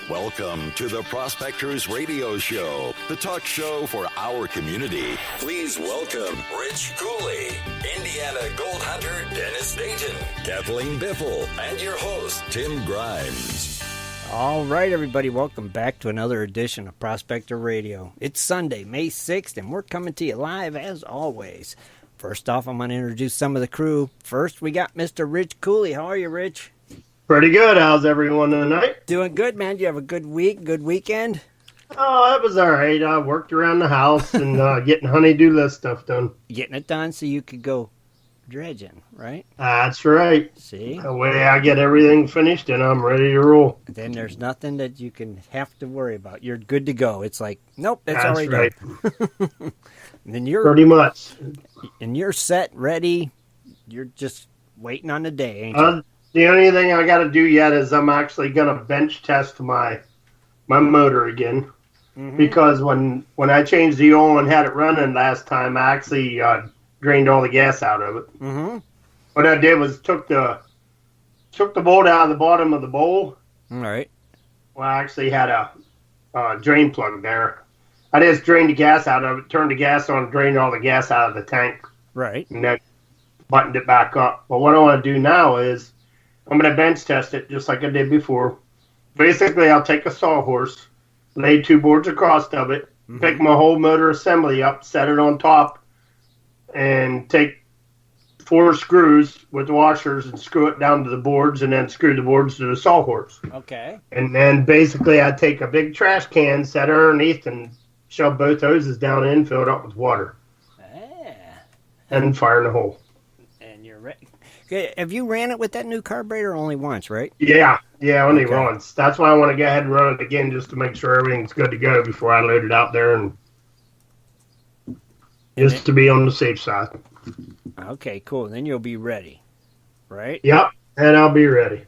Welcome to the Prospectors Radio Show, the talk show for our community. Please welcome Rich Cooley, Indiana Gold Hunter Dennis Dayton, Kathleen Biffle, and your host, Tim Grimes. All right, everybody, welcome back to another edition of Prospector Radio. It's Sunday, May 6th, and we're coming to you live as always. First off, I'm going to introduce some of the crew. First, we got Mr. Rich Cooley. How are you, Rich? Pretty good. How's everyone tonight? Doing good, man. You have a good week, good weekend? Oh, it was all right. I worked around the house and getting honey-do list stuff done. Getting it done so you could go dredging, right? That's right. See? That way I get everything finished and I'm ready to roll. Then there's nothing that you can have to worry about. You're good to go. It's like, nope, that's already right. done. And then you're pretty much. And you're set, ready. You're just waiting on the day, ain't you? The only thing I got to do yet is I'm actually going to bench test my motor again. Mm-hmm. Because when I changed the oil and had it running last time, I actually drained all the gas out of it. Mm-hmm. What I did was took the bolt out of the bottom of the bowl. All right. Well, I actually had a drain plug there. I just drained the gas out of it, turned the gas on, drained all the gas out of the tank. Right. And then buttoned it back up. But what I want to do now is I'm going to bench test it just like I did before. Basically, I'll take a sawhorse, lay 2 boards across of it, mm-hmm. pick my whole motor assembly up, set it on top, and take 4 screws with washers and screw it down to the boards and then screw the boards to the sawhorse. Okay. And then basically I take a big trash can, set it underneath, and shove both hoses down in, fill it up with water. And fire in the hole. And you're ready. Okay, have you ran it with that new carburetor only once, right? Yeah, only once. That's why I want to go ahead and run it again just to make sure everything's good to go before I load it out there and just to be on the safe side. Okay, cool. Then you'll be ready, right? Yep, and I'll be ready.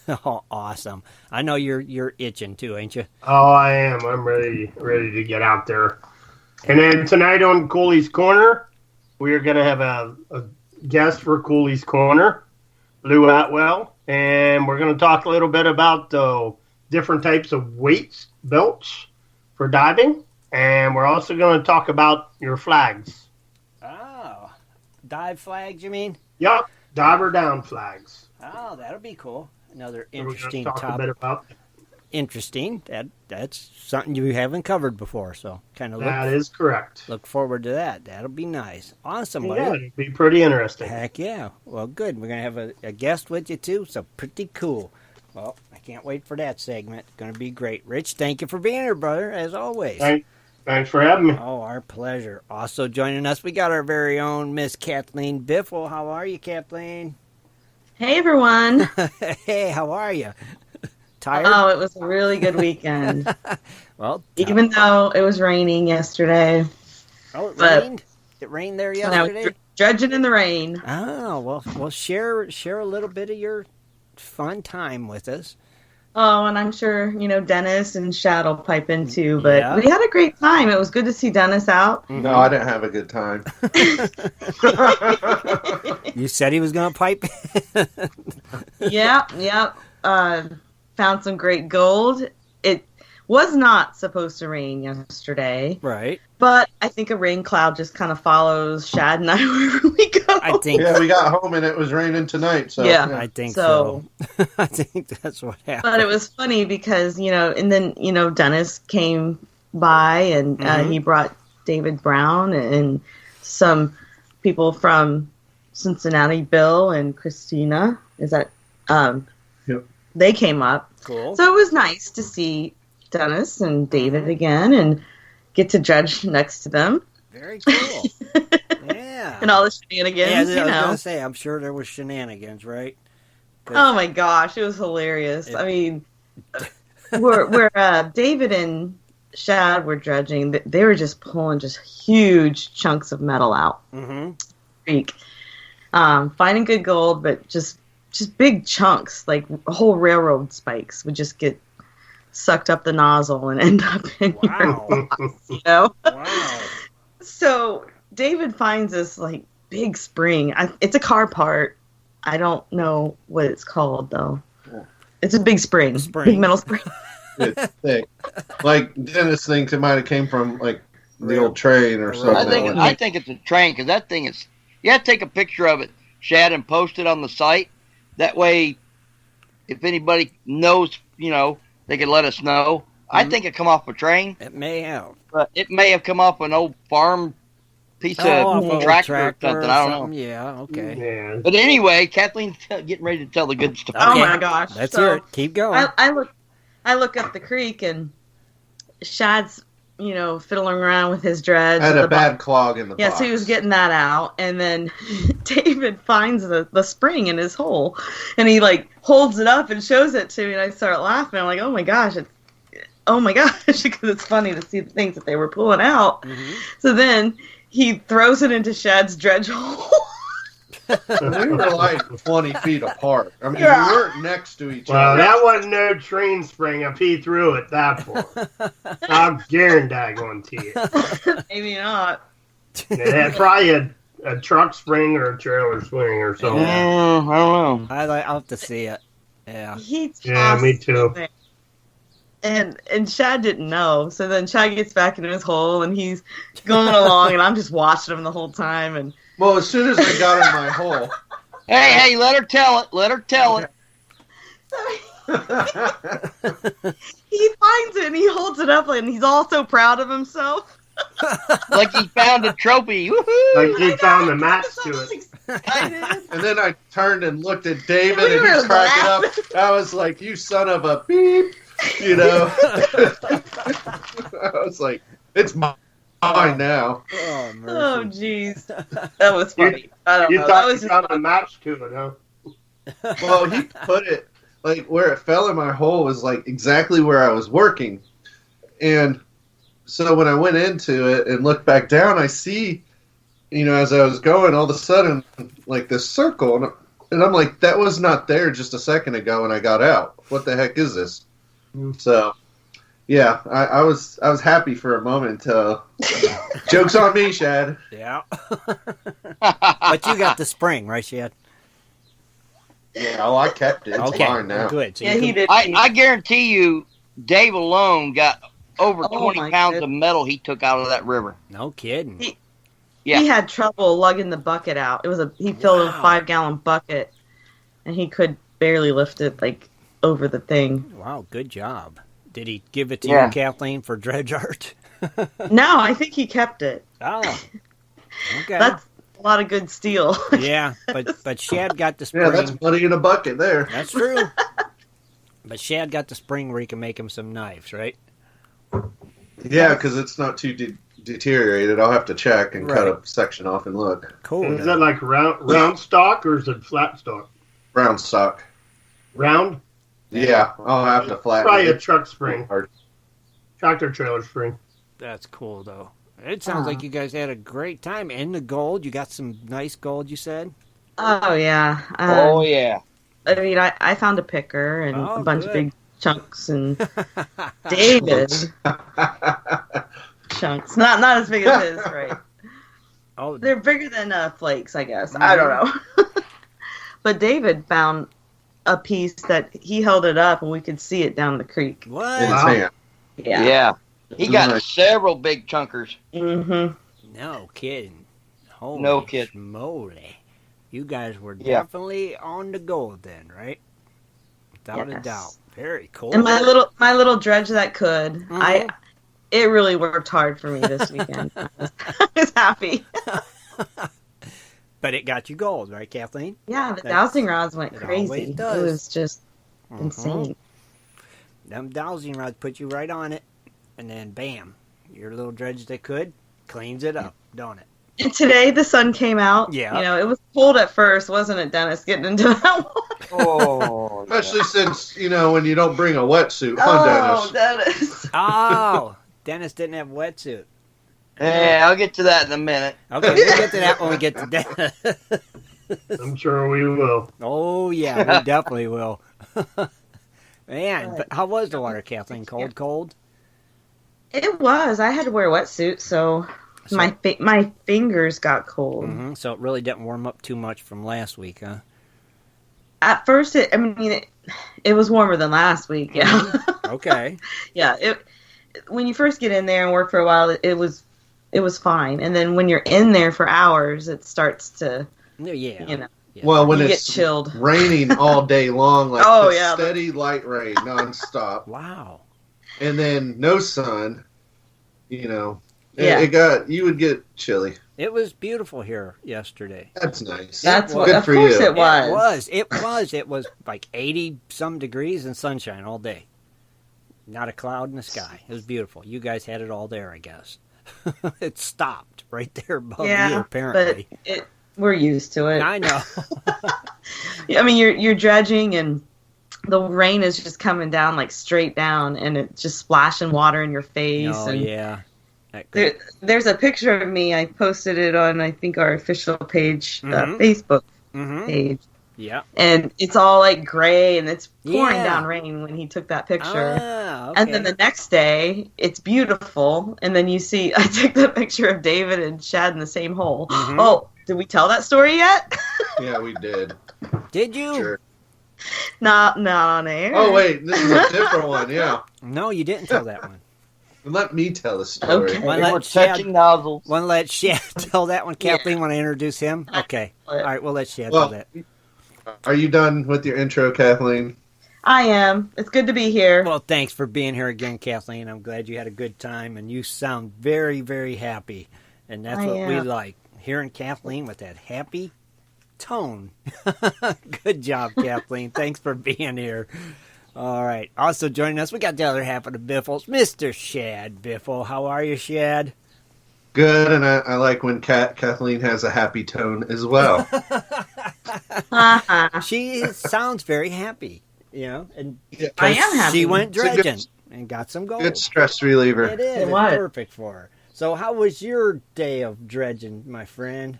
Oh, awesome. I know you're itching too, ain't you? Oh, I am. I'm ready to get out there. And then tonight on Cooley's Corner, we are going to have a guest for Cooley's Corner, Lou Atwell, and we're going to talk a little bit about different types of weights, belts for diving, and we're also going to talk about your flags. Oh, dive flags, you mean? Yep, dive or down flags. Oh, that'll be cool. Another interesting topic. Talk a bit about that. Interesting. That's something you haven't covered before, so kind of that is correct. Look forward to that. That'll be nice. Awesome, buddy. Yeah, it'll be pretty interesting. Heck yeah. Well, good. We're gonna have a guest with you too, so pretty cool. Well, I can't wait for that segment. It's gonna be great. Rich, thank you for being here, brother, as always. Thanks for having me. Oh, our pleasure. Also joining us, we got our very own Miss Kathleen Biffle. How are you, Kathleen? Hey, everyone. Hey, how are you? Tired? Oh, it was a really good weekend. Well, even though it was raining yesterday. Oh, it rained? It rained there yesterday? I was dredging in the rain. Oh, well, share a little bit of your fun time with us. Oh, and I'm sure, Dennis and Shad will pipe in too, but we had a great time. It was good to see Dennis out. Mm-hmm. No, I didn't have a good time. You said he was going to pipe? Yeah. Found some great gold. It was not supposed to rain yesterday. Right. But I think a rain cloud just kind of follows Shad and I wherever we go. I think. Yeah, we got home and it was raining tonight. So yeah. I think so. I think that's what happened. But it was funny because, and then, Dennis came by and he brought David Brown and some people from Cincinnati, Bill and Christina. Is that, Yep. They came up. Cool. So it was nice to see Dennis and David again and get to judge next to them. Very cool. Yeah. And all the shenanigans, I was going to say, I'm sure there was shenanigans, right? Oh my gosh, it was hilarious. I mean, where David and Shad were judging, they were just pulling just huge chunks of metal out. Mm-hmm. Freak. Finding good gold, but just big chunks, like whole railroad spikes would just get sucked up the nozzle and end up in your box, Wow. So David finds this like big spring. It's a car part. I don't know what it's called though. It's a big spring. Big metal spring. It's thick. Like Dennis thinks it might have came from like the old train or something. I think it's a train because that thing is. You have to take a picture of it, Shad, and post it on the site. That way, if anybody knows, they can let us know. Mm-hmm. I think it come off a train. It may have. But it may have come off an old farm piece of tractor or something. I don't know. Yeah, okay. Yeah. But anyway, Kathleen's getting ready to tell the good stuff. Okay. Oh my gosh! Let's hear it. Keep going. I look up the creek and Shad's, fiddling around with his dreads. Had a bad clog in the box. So he was getting that out, and then David finds the spring in his hole, and he holds it up and shows it to me, and I start laughing. I'm like, oh my gosh, because it's funny to see the things that they were pulling out. Mm-hmm. So then he throws it into Shad's dredge hole. We were like 20 feet apart. I mean, we weren't next to each other. Well, that wasn't no train spring if he threw it that far. I'll guarantee you. Maybe not. It had probably a truck spring or a trailer swing or something. I don't know. I'll have to see it. Yeah. Yeah, me too. And Shad didn't know. So then Shad gets back into his hole and he's going along and I'm just watching him the whole time. And well, as soon as I got in my hole. Hey, let her tell it. Let her tell it. He finds it and he holds it up and he's all so proud of himself. Like he found a trophy. Woohoo! Like he found a match to it. And then I turned and looked at David and he cracked it up. I was like, you son of a beep. I was like, it's mine now. Oh, jeez. That was funny. I don't know. Thought you found a match to it, huh? Well, he put it, where it fell in my hole was, exactly where I was working. And so when I went into it and looked back down, I see, as I was going, all of a sudden, this circle. And I'm like, that was not there just a second ago when I got out. What the heck is this? So, yeah, I was happy for a moment until joke's on me, Shad. Yeah. But you got the spring, right, Shad? Yeah, well, I kept it. It's mine now. Good. So he did. I guarantee you, Dave alone got over 20 pounds of metal he took out of that river. No kidding. He had trouble lugging the bucket out. He filled a 5-gallon bucket, and he could barely lift it over the thing. Wow, good job. Did he give it to you, Kathleen, for dredge art? No, I think he kept it. Oh, okay. That's a lot of good steel. Yeah, but Shad got the spring. Yeah, that's money in a bucket there. That's true. But Shad got the spring where he can make him some knives, right? Yeah, because it's not too deteriorated. I'll have to check and cut a section off and look. Cool. Is that round stock or is it flat stock? Round stock. Round? Yeah, I'll have to flatten Probably it. a truck spring. Tractor trailer spring. That's cool, though. It sounds like you guys had a great time. And the gold, you got some nice gold, you said? Oh, yeah. Yeah. I mean, I found a picker and a bunch of big chunks, and David chunks. Not as big as his, right? Oh, they're bigger than flakes, I guess. I don't know. But David found a piece that he held it up, and we could see it down the creek. What? In his hand. Yeah. He got several big chunkers. Mm-hmm. No kidding. Holy No kidding. moly. You guys were definitely on the gold then, right? Without a doubt. Very cool. And my little dredge that could. It really worked hard for me this weekend. I was happy. But it got you gold, right, Kathleen? Yeah, the dowsing rods went crazy. It does. was just insane. Them dowsing rods put you right on it, and then bam, your little dredge that could cleans it up, don't it? And today the sun came out. Yeah. It was cold at first, wasn't it, Dennis, getting into that one? Oh, Especially since, when you don't bring a wetsuit, Dennis. Oh, Dennis didn't have a wetsuit. Yeah, I'll get to that in a minute. Okay, we'll get to that when we get to Dennis. I'm sure we will. Oh, yeah, we definitely will. Man, but how was the water, Kathleen? Cold? It was. I had to wear a wetsuit, so my fingers got cold. Mm-hmm. So it really didn't warm up too much from last week, huh? At first, it was warmer than last week. Yeah. Okay. Yeah. When you first get in there and work for a while, it was fine, and then when you're in there for hours, it starts to, Yeah. Well, when you it's get chilled. raining all day long, like steady light rain nonstop. Wow. And then no sun, you would get chilly. It was beautiful here yesterday. That's nice. That's good of for course you. it was. It was like 80 some degrees and sunshine all day. Not a cloud in the sky. It was beautiful. You guys had it all there, I guess. It stopped right there above you, apparently. But we're used to it. I know. I mean, you're dredging, and the rain is just coming down like straight down, and it's just splashing water in your face. Oh, and yeah. There's a picture of me. I posted it on, I think, our official page, Facebook page. Yeah. And it's all like gray, and it's pouring down rain when he took that picture. Okay. And then the next day, it's beautiful. And then you see, I took the picture of David and Shad in the same hole. Mm-hmm. Oh, did we tell that story yet? Yeah, we did. Did you? Sure. Not on air. Oh, wait, this is a different one, yeah. No, you didn't tell that one. Let me tell the story. Okay. We're touching nozzles. Want to let Shad tell that one? Kathleen, want to introduce him? Okay. All right, we'll let Shad tell that. Are you done with your intro, Kathleen? I am. It's good to be here. Well, thanks for being here again, Kathleen. I'm glad you had a good time, and you sound very, very happy. And that's what we like, hearing Kathleen with that happy tone. Good job, Kathleen. Thanks for being here. All right. Also joining us, we got the other half of the Biffles, Mr. Shad Biffle. How are you, Shad? Good, and I like when Kathleen has a happy tone as well. She sounds very happy, and I am happy. she went dredging and got some gold. Good stress reliever. It is. It's perfect for her. So how was your day of dredging, my friend?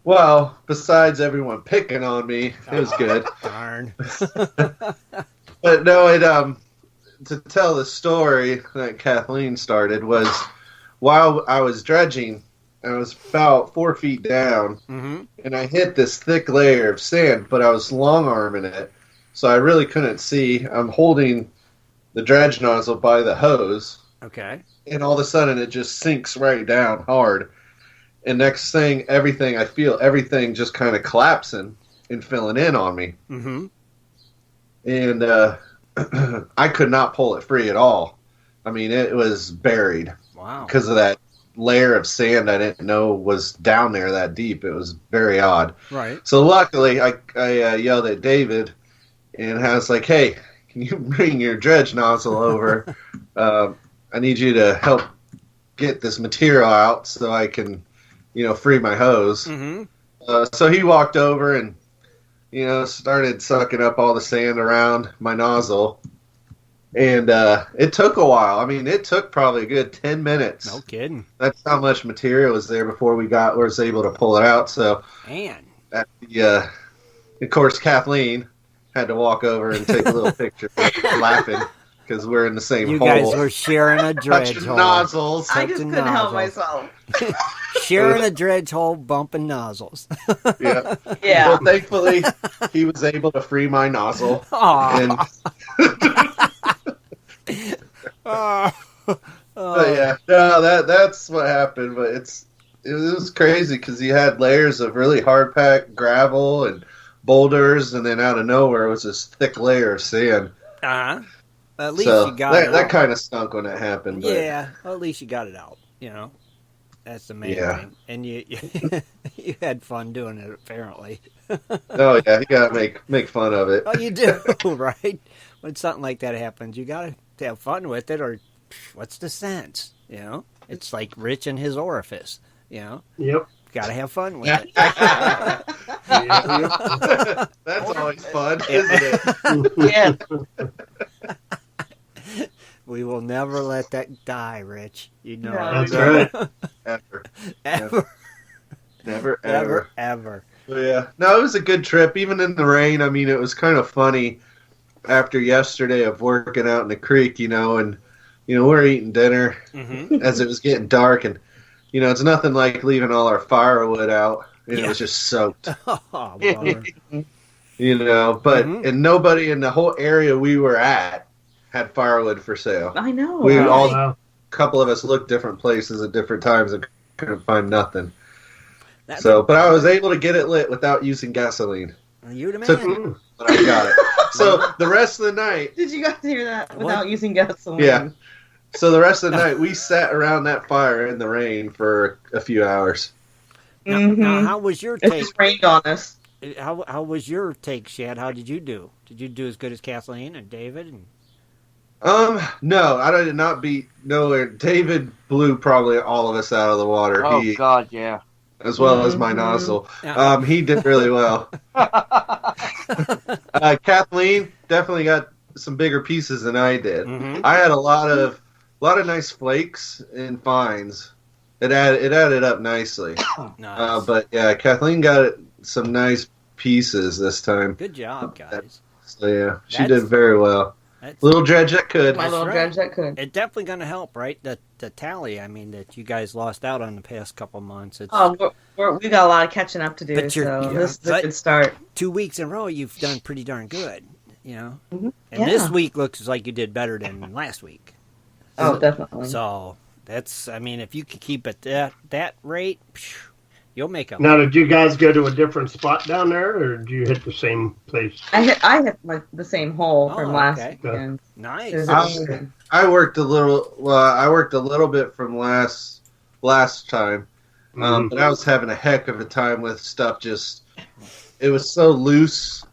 Well, besides everyone picking on me, it was good. Darn. But no, to tell the story that Kathleen started was while I was dredging, I was about 4 feet down, and I hit this thick layer of sand, but I was long arming it, so I really couldn't see. I'm holding the dredge nozzle by the hose. Okay. And all of a sudden, it just sinks right down hard. And next thing, I feel everything just kind of collapsing and filling in on me. Mm-hmm. And I could not pull it free at all. I mean, it was buried. Wow. Because of that layer of sand I didn't know was down there that deep. It was very odd. Right. So luckily, I yelled at David, and I was like, hey, can you bring your dredge nozzle over? I need you to help get this material out so I can, free my hose. Mm-hmm. So he walked over and, started sucking up all the sand around my nozzle. And it took a while. I mean, it took probably a good 10 minutes. No kidding. That's how much material was there before we was able to pull it out. So, man. Of course, Kathleen had to walk over and take a little picture, laughing because we're in the same hole. You guys were sharing a dredge hole. Nozzles. I just couldn't help myself. Sharing a dredge hole, bumping nozzles. Yeah. Yeah. Well, thankfully, he was able to free my nozzle. But yeah, no, that's what happened. But it was crazy because you had layers of really hard packed gravel and boulders, and then out of nowhere was this thick layer of sand. At least you got it out. That kind of stunk when it happened. But. Yeah, well, at least you got it out. That's the main thing. And you you had fun doing it, apparently. Oh yeah, you gotta make fun of it. Oh, you do, right? When something like that happens, you gotta have fun with it, or what's the sense? It's like Rich and his orifice. Yep. Gotta have fun with it. That's always fun, isn't it? Yeah. We will never let that die, Rich. No, that's right. Ever. Yeah. No, it was a good trip, even in the rain. I mean, it was kind of funny after yesterday of working out in the creek, and we're eating dinner as it was getting dark, and it's nothing like leaving all our firewood out, and it was just soaked. Oh, bummer. But and nobody in the whole area we were at had firewood for sale. I know. We all, Wow. a couple of us looked different places at different times and couldn't find nothing. But I was able to get it lit without using gasoline. You the man. But I got it. So the rest of the night. Did you guys hear that? Without using gasoline. Yeah. So the rest of the night we sat around that fire in the rain for a few hours. Now, how was your It take? just rained on us. How was your take, Shad? How did you do? Did you do as good as Kathleen and David? No, I did not beat nowhere. David blew probably all of us out of the water. Oh, God, yeah. As well as my nozzle. He did really well. Kathleen definitely got some bigger pieces than I did. I had a lot of nice flakes and fines. It added up nicely. Nice. But yeah, Kathleen got some nice pieces this time. Good job, guys. So yeah, she did very well. Little dredge that could. My little dredge that could. It's definitely going to help, right? The tally. I mean, that you guys lost out on the past couple months. It's, we got a lot of catching up to do. But So this is a good start. 2 weeks in a row, you've done pretty darn good. And Yeah. this week looks like you did better than last week. Oh, definitely. So that's. I mean, if you could keep it that rate, you'll make up. Now, did you guys go to a different spot down there, or did you hit the same place? I hit the same hole from last weekend. Nice. I worked a little. Well, I worked a little bit from last time, but I was having a heck of a time with stuff. It was so loose,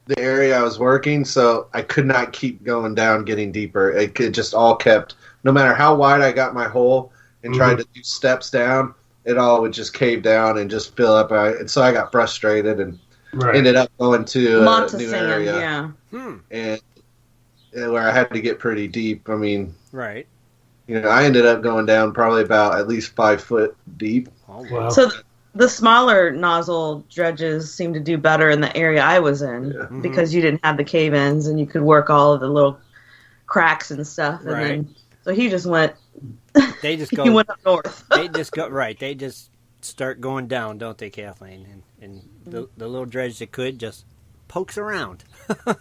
the area I was working, so I could not keep going down, getting deeper. It just all kept. No matter how wide I got my hole and tried to do steps down, it all would just cave down and just fill up. And so I got frustrated and ended up going to a new area. And where I had to get pretty deep. I mean, right. I ended up going down probably about at least 5 foot deep. Oh, wow. So the smaller nozzle dredges seemed to do better in the area I was in because you didn't have the cave-ins and you could work all of the little cracks and stuff. And then, so he just went. They just go. He went up north. They just go right. They just start going down, don't they, Kathleen? And the little dredge that could just pokes around.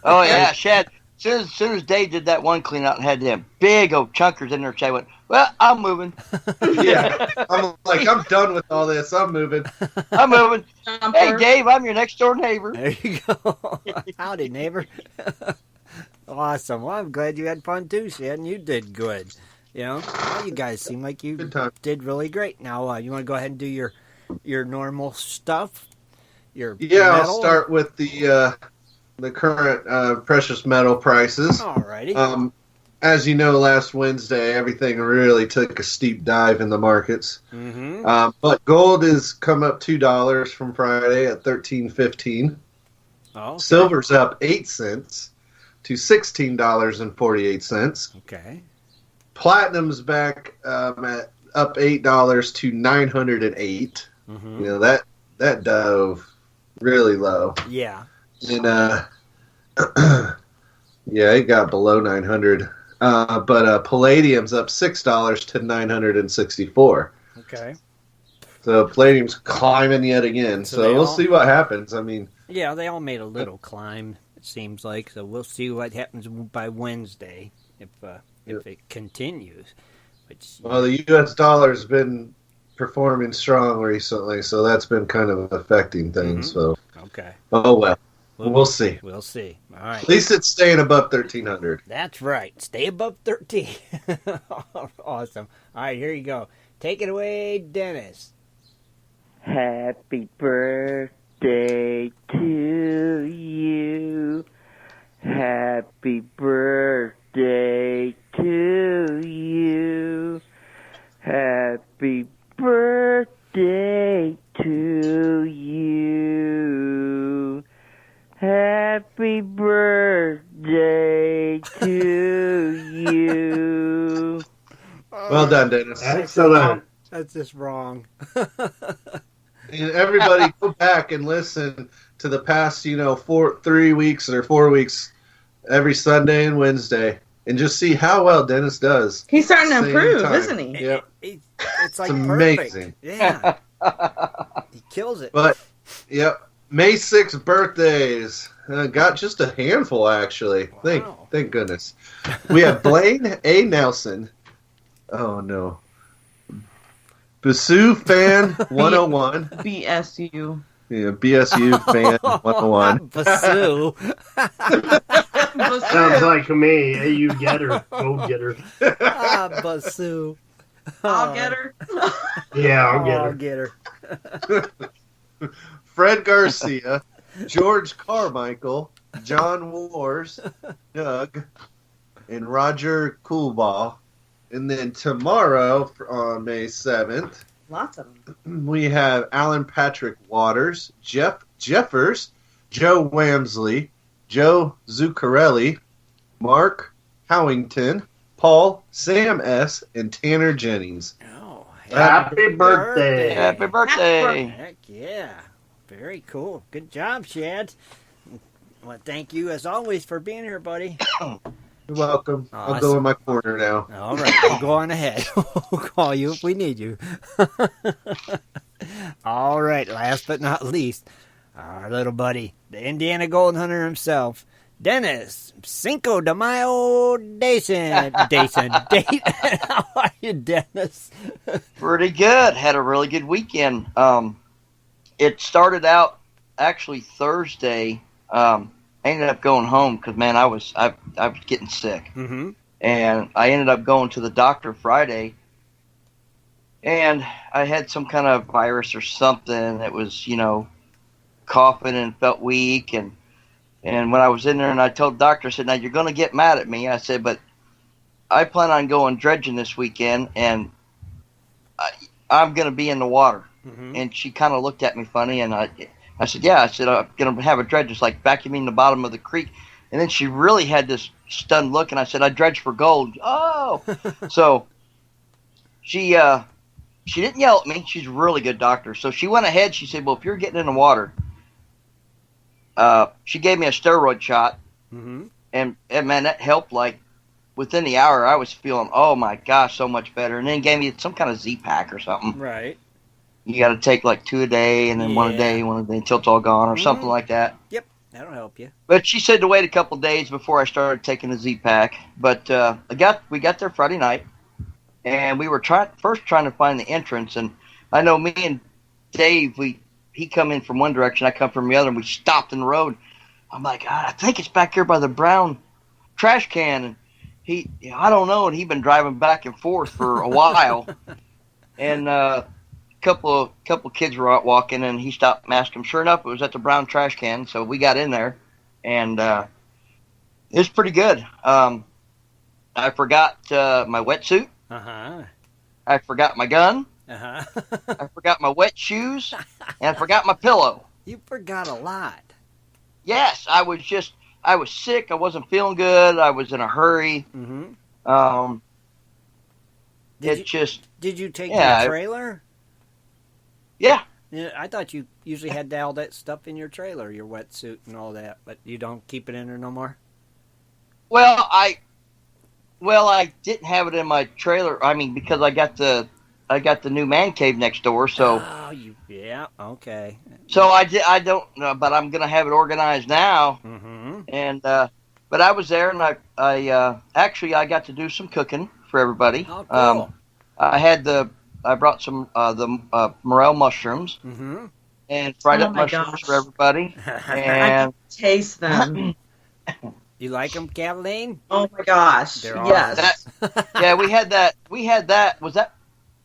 Oh yeah, Shad. As soon as Dave did that one clean out and had them big old chunkers in there, Shad went, "Well, I'm moving." Yeah, I'm done with all this. I'm moving. I'm moving. Hey, Dave, I'm your next door neighbor. There you go. Howdy, neighbor. Awesome. Well, I'm glad you had fun too, Shad, and you did good. Well, you guys seem like you did really great. Now, you want to go ahead and do your normal stuff? Metal? I'll start with the current precious metal prices. Alrighty. As you know, last Wednesday, everything really took a steep dive in the markets. But gold has come up $2 from Friday at $13.15. Okay. Silver's up 8 cents to $16.48. Okay. Platinum's back at up $8 to $908. That dove really low. Yeah. And it got below 900. But palladium's up $6 to $964. Okay. So palladium's climbing yet again. So we'll see what happens. I mean, yeah, they all made a little climb. It seems like. So we'll see what happens by Wednesday if it continues. Well, the U.S. dollar's been performing strong recently, so that's been kind of affecting things. So okay. Oh well. We'll see. We'll see. All right. At least it's staying above 1,300. That's right. Stay above 13. Awesome. All right, here you go. Take it away, Dennis. Happy birthday to you. Happy birthday to you. Happy birthday to you. Happy birthday to you. Well done, Dennis. Excellent. That's just wrong. And everybody go back and listen to the past, 3 weeks or 4 weeks, every Sunday and Wednesday, and just see how well Dennis does. He's starting to improve, isn't he? Yep. It's like amazing. Perfect. Yeah. He kills it. But, yep. May 6th birthdays. Got just a handful, actually. Wow. Thank goodness. We have Blaine A. Nelson. Oh, no. Basu Fan 101. BSU. Yeah, BSU Fan 101. Basu. Sounds like me. Hey, you get her. Go get her. Basu. I'll get her. Yeah, I'll get her. Get her. Fred Garcia. George Carmichael. John Wars. Doug. And Roger Coolball. And then tomorrow, on May 7th, Lots of them. we have Alan Patrick Waters, Jeff Jeffers, Joe Wamsley, Joe Zuccarelli, Mark Howington, Paul Sam S., and Tanner Jennings. Oh, Happy birthday. Happy birthday. heck yeah. Very cool. Good job, Shad. Well, thank you, as always, for being here, buddy. You're welcome. I'll Awesome. go in my corner now. All right, we'll go on ahead. We'll call you if we need you. All right, last but not least, our little buddy, the Indiana Golden Hunter himself, Dennis Cinco de Mayo Dayton. Dayton. How are you, Dennis? Pretty good. Had a really good weekend. It started out actually Thursday. I ended up going home because, man, I was getting sick. Mm-hmm. And I ended up going to the doctor Friday, and I had some kind of virus or something that was, coughing and felt weak. And when I was in there and I told the doctor, I said, now you're going to get mad at me. I said, but I plan on going dredging this weekend, and I'm going to be in the water. Mm-hmm. And she kind of looked at me funny, and I said, yeah. I said, I'm going to have a dredge just like vacuuming the bottom of the creek. And then she really had this stunned look, and I said, I dredge for gold. Oh! So she didn't yell at me. She's a really good doctor. So she went ahead. She said, well, if you're getting in the water, she gave me a steroid shot. Mm-hmm. And man, that helped. Like, within the hour, I was feeling, oh, my gosh, so much better. And then gave me some kind of Z-Pack or something. Right. You got to take like 2 a day, and then one a day until it's all gone, or something like that. Yep, that'll help you. But she said to wait a couple days before I started taking the Z-Pack. But we got there Friday night, and we were trying to find the entrance. And I know me and Dave, he come in from one direction, I come from the other, and we stopped in the road. I'm like, I think it's back here by the brown trash can. And I don't know, and he'd been driving back and forth for a while. And couple kids were out walking, and he stopped and asked them. Sure enough, it was at the brown trash can. So we got in there, and it was pretty good. I forgot my wetsuit. Uh-huh. I forgot my gun. Uh-huh. I forgot my wet shoes, and I forgot my pillow. You forgot a lot. Yes, I was sick. I wasn't feeling good. I was in a hurry. Mm-hmm. Did you take your trailer? Yeah. Yeah, I thought you usually had all that stuff in your trailer, your wetsuit and all that, but you don't keep it in there no more? Well, I didn't have it in my trailer. I mean, because I got the new man cave next door, so. Oh, yeah, okay. So I don't know, but I'm gonna have it organized now. Mm-hmm. And but I was there, and I actually got to do some cooking for everybody. Oh, cool. I brought some the morel mushrooms, mm-hmm. and fried up my mushrooms gosh. for everybody. I And can taste them. You like them, Kathleen? Oh my gosh! They're Yes. yeah, we had that. Was that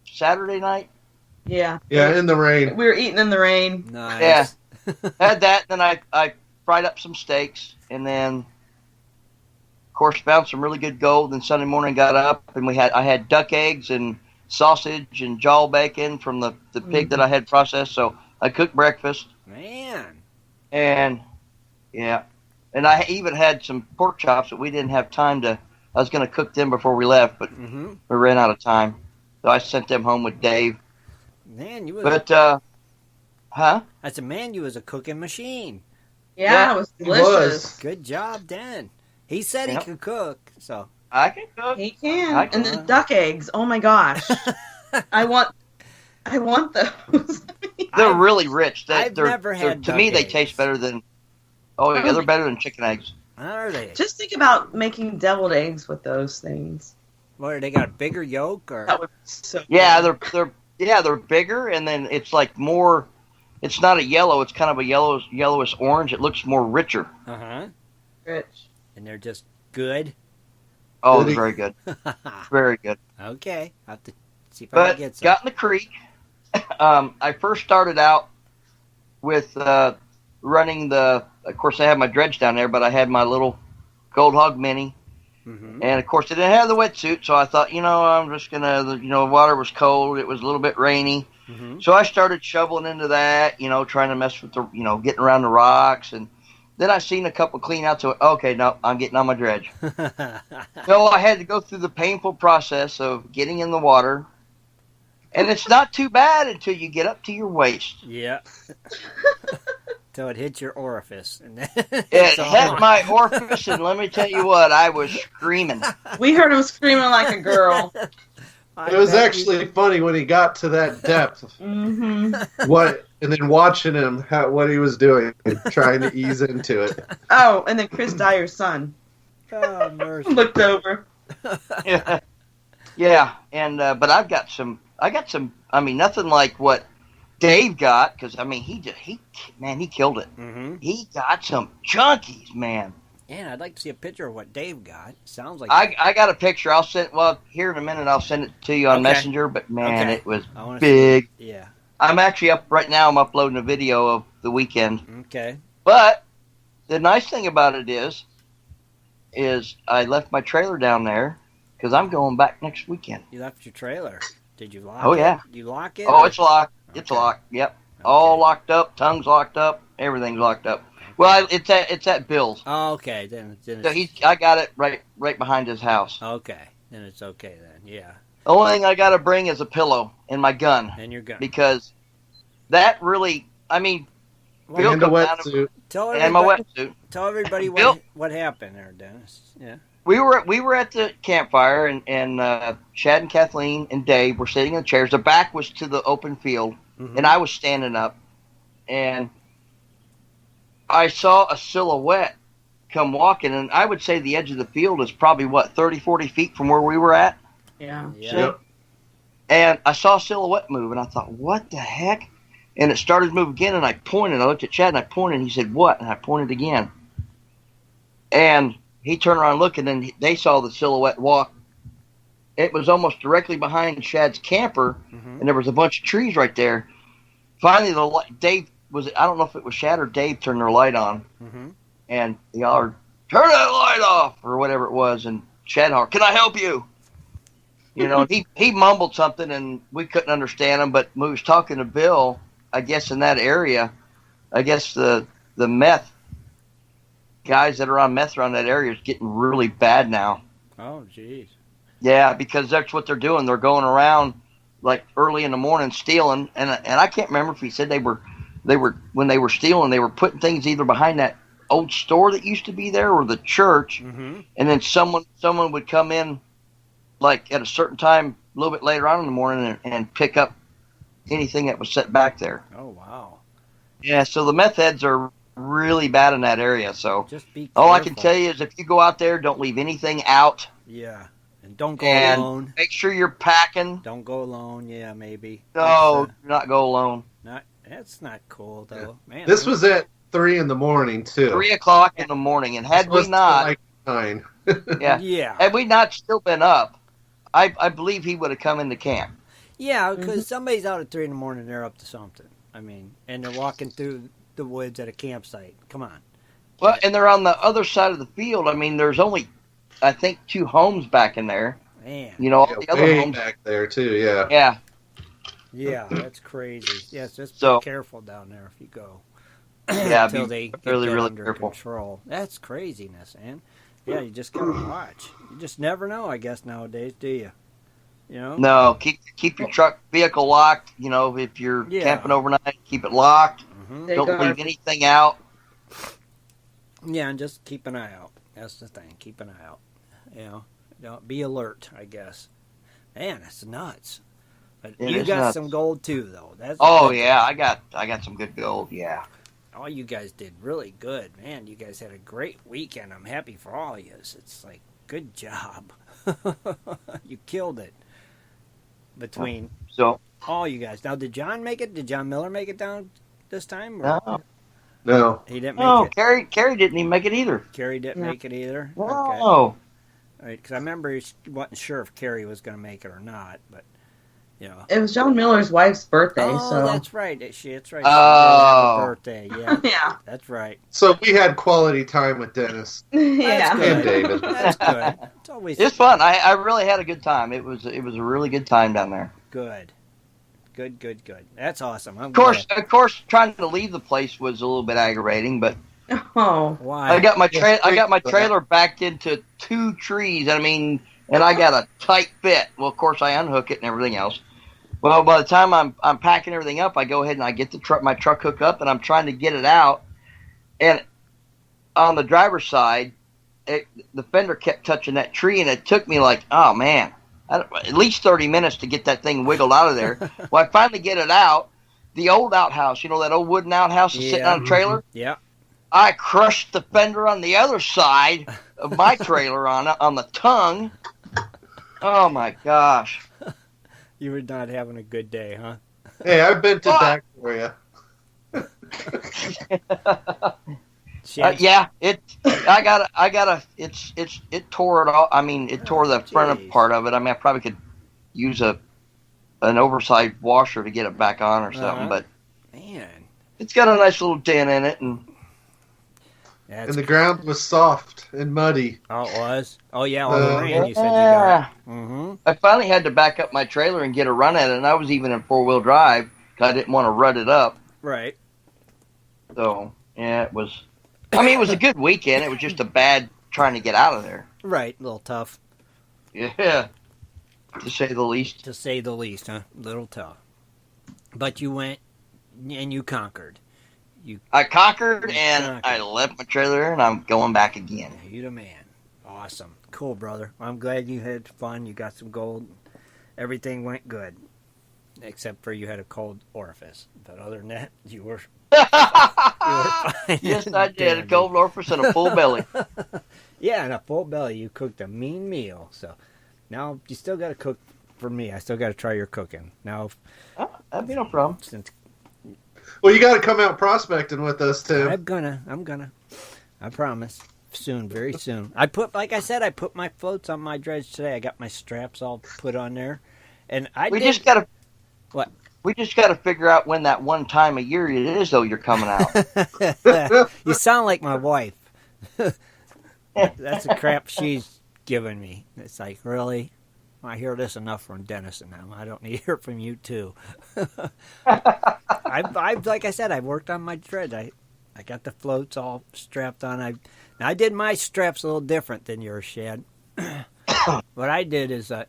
Saturday night? Yeah. Yeah, in the rain. We were eating in the rain. Nice. Yeah. Had that. Then I fried up some steaks, and then of course found some really good gold. And Sunday morning got up, and I had duck eggs and sausage and jowl bacon from the pig that I had processed. So I cooked breakfast. Man. And yeah, and I even had some pork chops that we didn't have time to. I was going to cook them before we left, but Mm-hmm. we ran out of time, so I sent them home with Dave. Man, you was. But huh? I said, man, you was a cooking machine. Yeah, it was delicious. Good job, Dan. He said he Yep. could cook, so. I can cook. He can. I can. And the duck eggs. Oh my gosh! I want those. They're really rich. I've never had to me, duck they eggs. taste better than. Oh yeah, they're better than chicken eggs. Are they? Just think about making deviled eggs with those things. What, they got a bigger yolk or? That would be so Yeah, good. they're bigger, and then it's like more. It's not a yellow. It's kind of a yellowish orange. It looks more richer. Uh-huh. Rich. And they're just good? Oh, Really? very good, very good. Okay. I'll have to see if I can But get some. got in the creek. I first started out with running the. Of course, I had my dredge down there, but I had my little Gold Hog Mini, Mm-hmm. and of course, it didn't have the wetsuit. So I thought, I'm just gonna. The water was cold. It was a little bit rainy, Mm-hmm. so I started shoveling into that. Trying to mess with the. Getting around the rocks, and then I seen a couple clean outs. So okay, no, I'm getting on my dredge. So I had to go through the painful process of getting in the water. And it's not too bad until you get up to your waist. Yeah. Till it hits your orifice. And then It it's all hit on. my orifice, and let me tell you what, I was screaming. We heard him screaming like a girl. It was actually funny when he got to that depth. Mm-hmm. And then watching him, what he was doing, trying to ease into it. Oh, and then Chris Dyer's son Oh, mercy. looked over. Yeah, and but I got some. I mean, nothing like what Dave got, because I mean, he killed it. Mm-hmm. He got some junkies, man. Yeah, I'd like to see a picture of what Dave got. Sounds like I got a picture. I'll send. Well, here in a minute, I'll send it to you on Okay. Messenger. But man, Okay. it was I wanna big. See. Yeah. I'm actually up right now. I'm uploading a video of the weekend. Okay. But the nice thing about it is I left my trailer down there because I'm going back next weekend. You left your trailer. Did you lock Oh, it? yeah. You lock it? Oh, or- it's locked. It's Okay. locked. Yep, Okay. all locked up. Tongue's locked up. Everything's locked up. Well, it's at Bill's. Oh, okay. Then So it's, I got it right behind his house. okay. Then it's okay then. Yeah. The only thing I got to bring is a pillow and my gun And you're good. because that really. I mean, Bill And the come down wetsuit. Tell and my everybody, wetsuit. tell everybody Bill- what happened there, Dennis. Yeah. We were at the campfire, and Shad and Kathleen and Dave were sitting in the chairs. Their back was to the open field, Mhm. and I was standing up, and I saw a silhouette come walking, and I would say the edge of the field is probably, 30, 40 feet from where we were at, Yeah. Yeah. Yep. and I saw a silhouette move, and I thought, what the heck? And it started to move again, and I pointed. I looked at Chad, and I pointed, and he said, what? And I pointed again. And he turned around and looked, and then they saw the silhouette walk. It was almost directly behind Shad's camper, Mhm. and there was a bunch of trees right there. Finally, Dave I don't know if it was Shad or Dave turned their light on, Mhm. and he hollered, turn that light off, or whatever it was, and Shad hollered, can I help you? And he mumbled something, and we couldn't understand him, but when we was talking to Bill, I guess in that area, I guess the meth guys that are on meth around that area is getting really bad now. Oh, jeez. Yeah, because that's what they're doing. They're going around like early in the morning stealing, and I can't remember if he said they were when they were stealing, they were putting things either behind that old store that used to be there or the church, Mm-hmm. and then someone would come in like at a certain time a little bit later on in the morning and pick up anything that was set back there. Oh, wow. Yeah, so the meth heads are really bad in that area. So Just be careful. all I can tell you is if you go out there, don't leave anything out. Yeah. And don't go And alone. make sure you're packing. Don't go alone. Yeah, maybe. No, do not go alone. That's not cool, though. Man, This was at 3 in the morning, too. 3:00 in the morning, and had This we was not, like 9. yeah, Yeah. had we not still been up, I believe he would have come into camp. Yeah, because somebody's out at 3 in the morning, they're up to something. I mean, and they're walking through the woods at a campsite. Come on. Well, and they're on the other side of the field. I mean, there's only, I think, 2 homes back in there. Man. All Yeah, the other way homes. back there, too, yeah. Yeah, Yeah, that's crazy. Yes, just So- be careful down there if you go. Yeah, Until be they get really, that really under careful. control. That's craziness, man. Yeah, you just gotta watch. You just never know, I guess, nowadays, do you? No, keep your vehicle locked. If you're Yeah. camping overnight, keep it locked. Hmm. They Don't go- leave anything out. Yeah, and just keep an eye out. That's the thing. Keep an eye out. Don't be alert, I guess. Man, that's nuts. But It you is got nuts. some gold too, though. That's Oh yeah, I got some good gold. Yeah. all you guys did really good, man. You guys had a great weekend. I'm happy for all of you. It's like, good job. You killed it between all you guys. Now, did John make it? Did John Miller make it down this time? Or? No. He didn't make it? Carrie didn't even make it either. Carrie didn't make it either? No. Okay. All right, because I remember he wasn't sure if Carrie was going to make it or not, but, you know. It was John Miller's wife's birthday, Oh, so. that's right. That's right. She did Oh. have a birthday, yeah. Yeah. That's right. So we had quality time with Dennis Yeah. and David. That's good. It's always It's fun. I really had a good time. It was a really good time down there. good. Good. That's awesome. Of course, trying to leave the place was a little bit aggravating, but Oh. Why? I got my trailer backed into 2 trees. And I got a tight fit. Well, of course, I unhook it and everything else. Well, by the time I'm packing everything up, I go ahead and I get my truck hooked up, and I'm trying to get it out. And on the driver's side, the fender kept touching that tree, and it took me like, oh man, at least 30 minutes to get that thing wiggled out of there. Well, I finally get it out. The old outhouse, that old wooden outhouse is sitting on a trailer. Yeah. I crushed the fender on the other side of my trailer on the tongue. Oh my gosh. You were not having a good day, huh? Hey, I've been to back for you. Yeah, it tore it off. It tore the front part of it. I probably could use an oversized washer to get it back on or something, but man, it's got a nice little dent in it, and the ground was soft and muddy. Oh, it was. Oh yeah, all the rain. You said you got. Mm-hmm. I finally had to back up my trailer and get a run at it, and I was even in 4-wheel drive because I didn't want to rut it up. Right. So yeah, it was. It was a good weekend. It was just a bad trying to get out of there. Right, a little tough. Yeah, to say the least. To say the least, huh? A little tough. But you went and you conquered. I conquered, and I left my trailer, and I'm going back again. You the man. Awesome. Cool, brother. I'm glad you had fun. You got some gold. Everything went good. Except for you had a cold orifice. But other than that, you were fine. Yes, I did. A cold orifice and a full belly. Yeah, and a full belly. You cooked a mean meal. So now you still got to cook for me. I still got to try your cooking. Now, that'd be no problem. Well, you got to come out prospecting with us, Tim. I'm gonna. I promise. Soon, very soon. I put my floats on my dredge today. I got my straps all put on there, and just gotta. What? We just got to figure out when that one time a year it is, though, you're coming out. You sound like my wife. That's the crap she's giving me. It's like, really? I hear this enough from Dennis and them. I don't need to hear it from you, too. Like I said, I worked on my dredge. I got the floats all strapped on. I did my straps a little different than yours, Shad. What I did is, that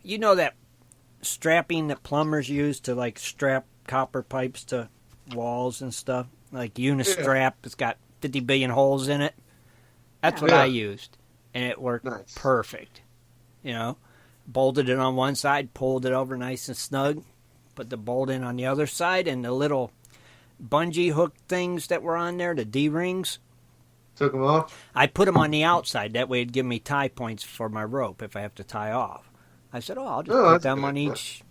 strapping that plumbers use to like strap copper pipes to walls and stuff, like Unistrap. It's got 50 billion holes in it. That's what I used, and it worked perfect. Bolted it on one side, pulled it over nice and snug, put the bolt in on the other side, and the little bungee hook things that were on there, the D-rings. Took them off? I put them on the outside. That way it'd give me tie points for my rope if I have to tie off. I said, I'll just put them on each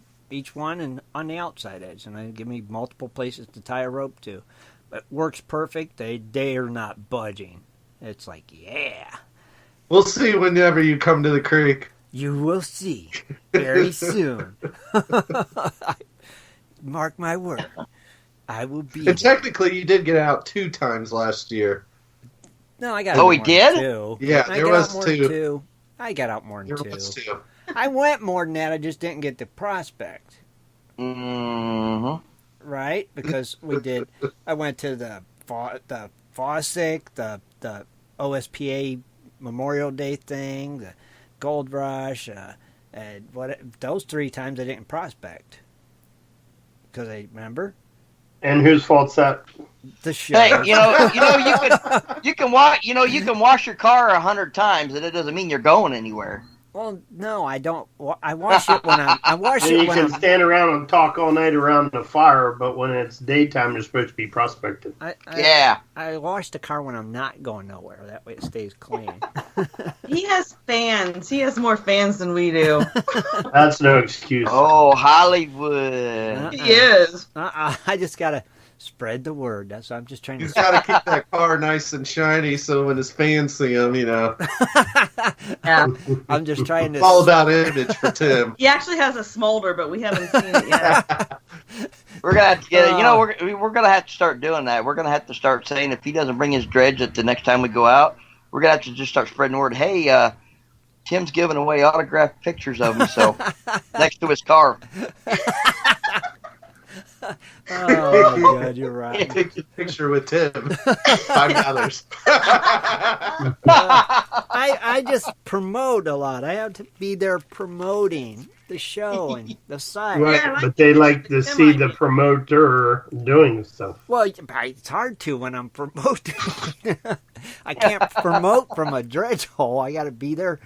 one and on the outside edge, and it'd give me multiple places to tie a rope to. But it works perfect. They are not budging. It's like, yeah. We'll see whenever you come to the creek. You will see very soon. Mark my word. I will be. And technically, you did get out 2 times last year. No, I got. Oh, he did? 2. Yeah, there was 2. I got out more than There was 2. I went more than that. I just didn't get the prospect. Mm-hmm. Right, because I went to the FOSIC, the OSPA Memorial Day thing, the Gold Rush, and those 3 times I didn't prospect because I remember. And whose fault's that? The show. Hey, you can wash your car 100 times, and it doesn't mean you're going anywhere. Well, no, I don't. I wash it when I wash And it you when can I'm. stand around and talk all night around the fire, but when it's daytime, you're supposed to be prospecting. Yeah. I wash the car when I'm not going nowhere. That way it stays clean. He has fans. He has more fans than we do. That's no excuse. Oh, Hollywood. He is. I just gotta spread the word. That's what I'm just trying to. He's got to keep that car nice and shiny so when his fans see him, Yeah. I'm just trying to. It's all about image for Tim. He actually has a smolder, but we haven't seen it yet. We're gonna have to get it. We're gonna have to start doing that. We're gonna have to start saying if he doesn't bring his dredge at the next time we go out, we're gonna have to just start spreading the word. Hey, Tim's giving away autographed pictures of him, so next to his car. Oh my God, you're right. Take a picture with Tim. 5 others. I just promote a lot. I have to be there promoting the show and the site. Right, Yeah, I like but they like to Them see like the it. promoter doing stuff. Well, it's hard to when I'm promoting. I can't promote from a dredge hole. I got to be there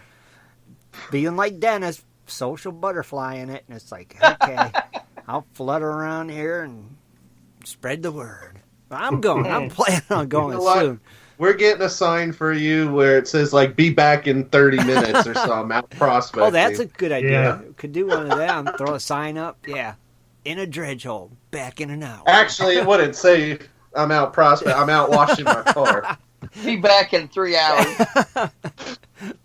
being like Dennis, social butterfly in it. And it's like, okay, I'll flutter around here and spread the word. I'm going. I'm planning on going You know what? soon. We're getting a sign for you where it says, be back in 30 minutes or so. I'm out prospecting. Oh, that's a good idea. Yeah. Could do one of them. Throw a sign up. Yeah. In a dredge hole. Back in an hour. Actually, it wouldn't say I'm out prospecting. I'm out washing my car. Be back in 3 hours.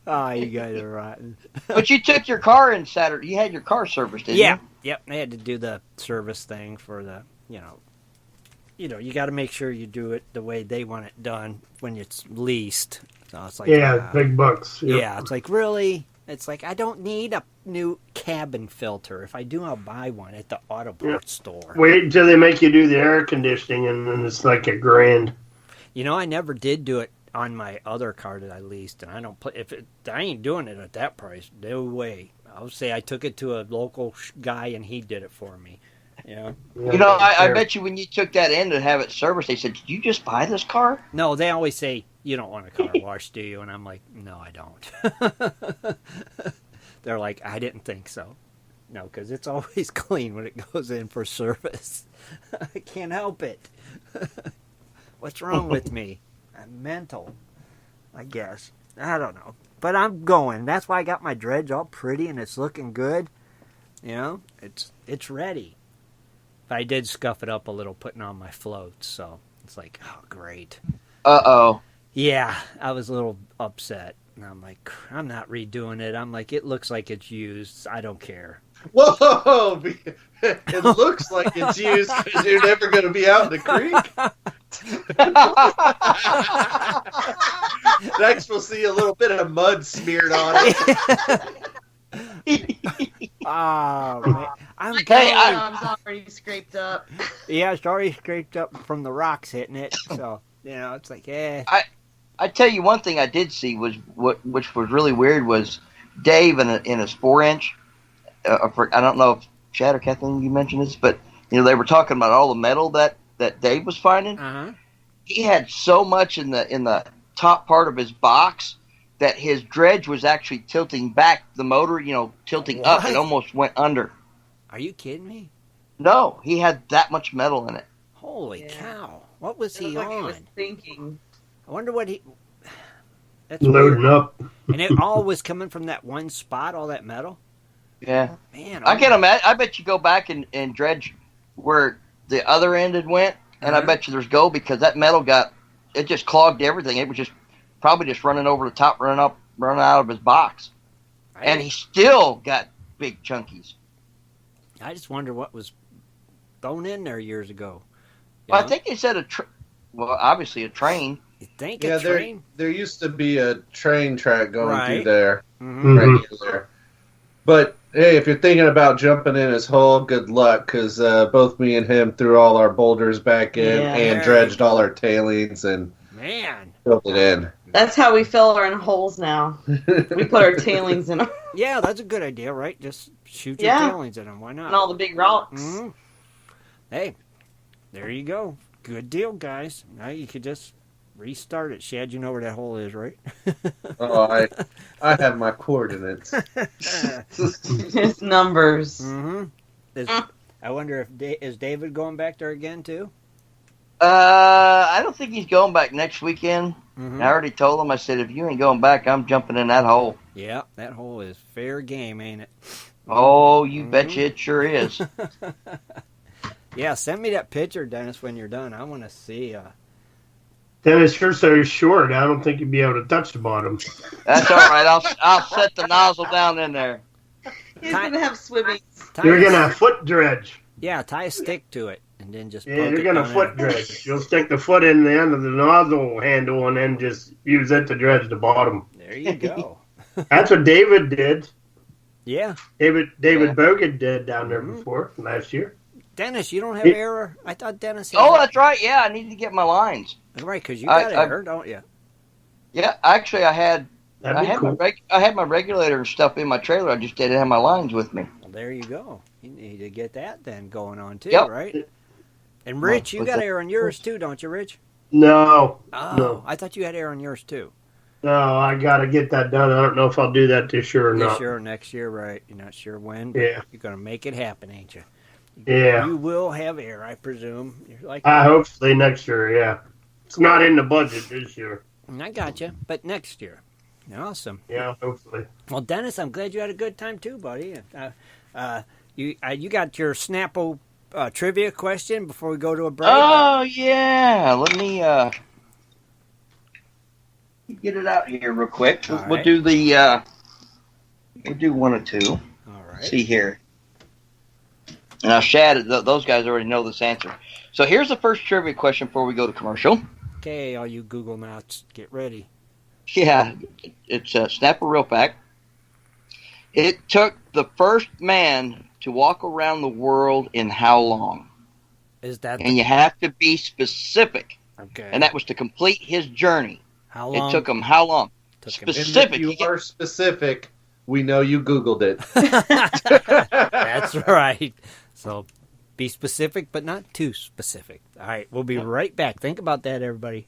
Oh, you guys are rotten. But you took your car in Saturday. You had your car serviced, didn't Yeah. you? Yep. They had to do the service thing for the, you got to make sure you do it the way they want it done when it's leased. So it's like, Yeah, big bucks. Yep. yeah, it's like, really? It's like, I don't need a new cabin filter. If I do, I'll buy one at the auto parts store. Wait until they make you do the air conditioning, and then it's like $1,000. I never did do it on my other car that I leased, and I don't play. I ain't doing it at that price. No way. I'll say I took it to a local guy, and he did it for me. I bet you when you took that in to have it serviced, they said, "Did you just buy this car?" No, they always say, "You don't want a car wash, do you?" And I'm like, "No, I don't." They're like, "I didn't think so." No, because it's always clean when it goes in for service. I can't help it. What's wrong with me? I'm mental, I guess. I don't know. But I'm going. That's why I got my dredge all pretty and it's looking good. It's ready. But I did scuff it up a little putting on my floats, so it's like, oh, great. Uh-oh. Yeah, I was a little upset. And I'm like, I'm not redoing it. I'm like, it looks like it's used. I don't care. Whoa! It looks like it's used because you're never going to be out in the creek. Next, we'll see a little bit of mud smeared on it. Oh, man. I'm Hey, going. Arm's already scraped up. Yeah, it's already scraped up from the rocks hitting it. So, it's like, I tell you one thing I did see was which was really weird was Dave in his 4-inch. I don't know if Chad or Kathleen you mentioned this, but they were talking about all the metal that Dave was finding. Uh-huh. He had so much in the top part of his box that his dredge was actually tilting back. The motor, tilting up. It almost went under. Are you kidding me? No, he had that much metal in it. Holy Yeah. cow. What was It he looked like he was on? thinking. I wonder what he... That's Loading weird. up. And it all was coming from that one spot, all that metal? Yeah. Man, I can imagine. I bet you go back and dredge where the other end had went, and I bet you there's gold because that metal it just clogged everything. It was just probably just running over the top, running out of his box, and he still got big chunkies. I just wonder what was thrown in there years ago. Well, I think they said obviously a train. You think Yeah, a train? there used to be a train track going Right. through there. Mm-hmm. Regular. But hey, if you're thinking about jumping in his hole, good luck, because both me and him threw all our boulders back in Yeah. and dredged all our tailings and Man. filled it in. That's how we fill our holes now. We put our tailings in them Yeah, that's a good idea, right? Just shoot your Yeah. tailings in them. Why not? and all the big rocks. Mhm. Hey, there you go. Good deal, guys. Now you could just restart it. Shad, you know where that hole is, right? Oh, I have my coordinates. His numbers. I wonder if is David going back there again too? I don't think he's going back next weekend. I already told him. I said, if you ain't going back, I'm jumping in that hole. Yeah, that hole is fair game, ain't it? Oh, you betcha it sure is. Yeah, send me that picture, Dennis, when you're done. I want to see. Dennis, you're so short. I don't think you'd be able to touch the bottom. That's all right. I'll set the nozzle down in there. He's going to have swimmies. You're going to foot dredge. Yeah, tie a stick to it and then just. Yeah, you're going to foot dredge. You'll stick the foot in the end of the nozzle handle and then just use it to dredge the bottom. There you go. That's what David did. Yeah. David Bogan did down there before last year. Dennis, you don't have error? I thought Dennis had that's right. Yeah, I need to get my lines. Right, because you got error, don't you? Yeah, actually, I had Cool. I had my regulator and stuff in my trailer. I just didn't have my lines with me. Well, there you go. You need to get that then going on too, Yep. right? And Rich, you got air on yours too, don't you, Rich? No. Oh, No. I thought you had air on yours too. No, I got to get that done. I don't know if I'll do that this year or This not. year or next year, right? You're not sure when, but Yeah. you're going to make it happen, ain't you? Yeah. You will have air, I presume. You're like, Hopefully next year, yeah. It's not in the budget this year. I got you, but next year. Awesome. Yeah, hopefully. Well, Dennis, I'm glad you had a good time too, buddy. You got your Snapple trivia question before we go to a break? Oh yeah, let me get it out here real quick. All We'll right. do the we'll do one or two. All right. See here. Now, Shad, those guys already know this answer. So here's the first trivia question before we go to commercial. Okay, all you Google nuts, get ready. Yeah, it's Snapple Real Fact. It took the first man to walk around the world in how long? Is that And you have to be specific. okay? And that was to complete his journey. How long? It took him how long? Took him- And Specific. if you are specific, we know you Googled it. That's right. So be specific, but not too specific. All right, we'll be right back. Think about that, everybody.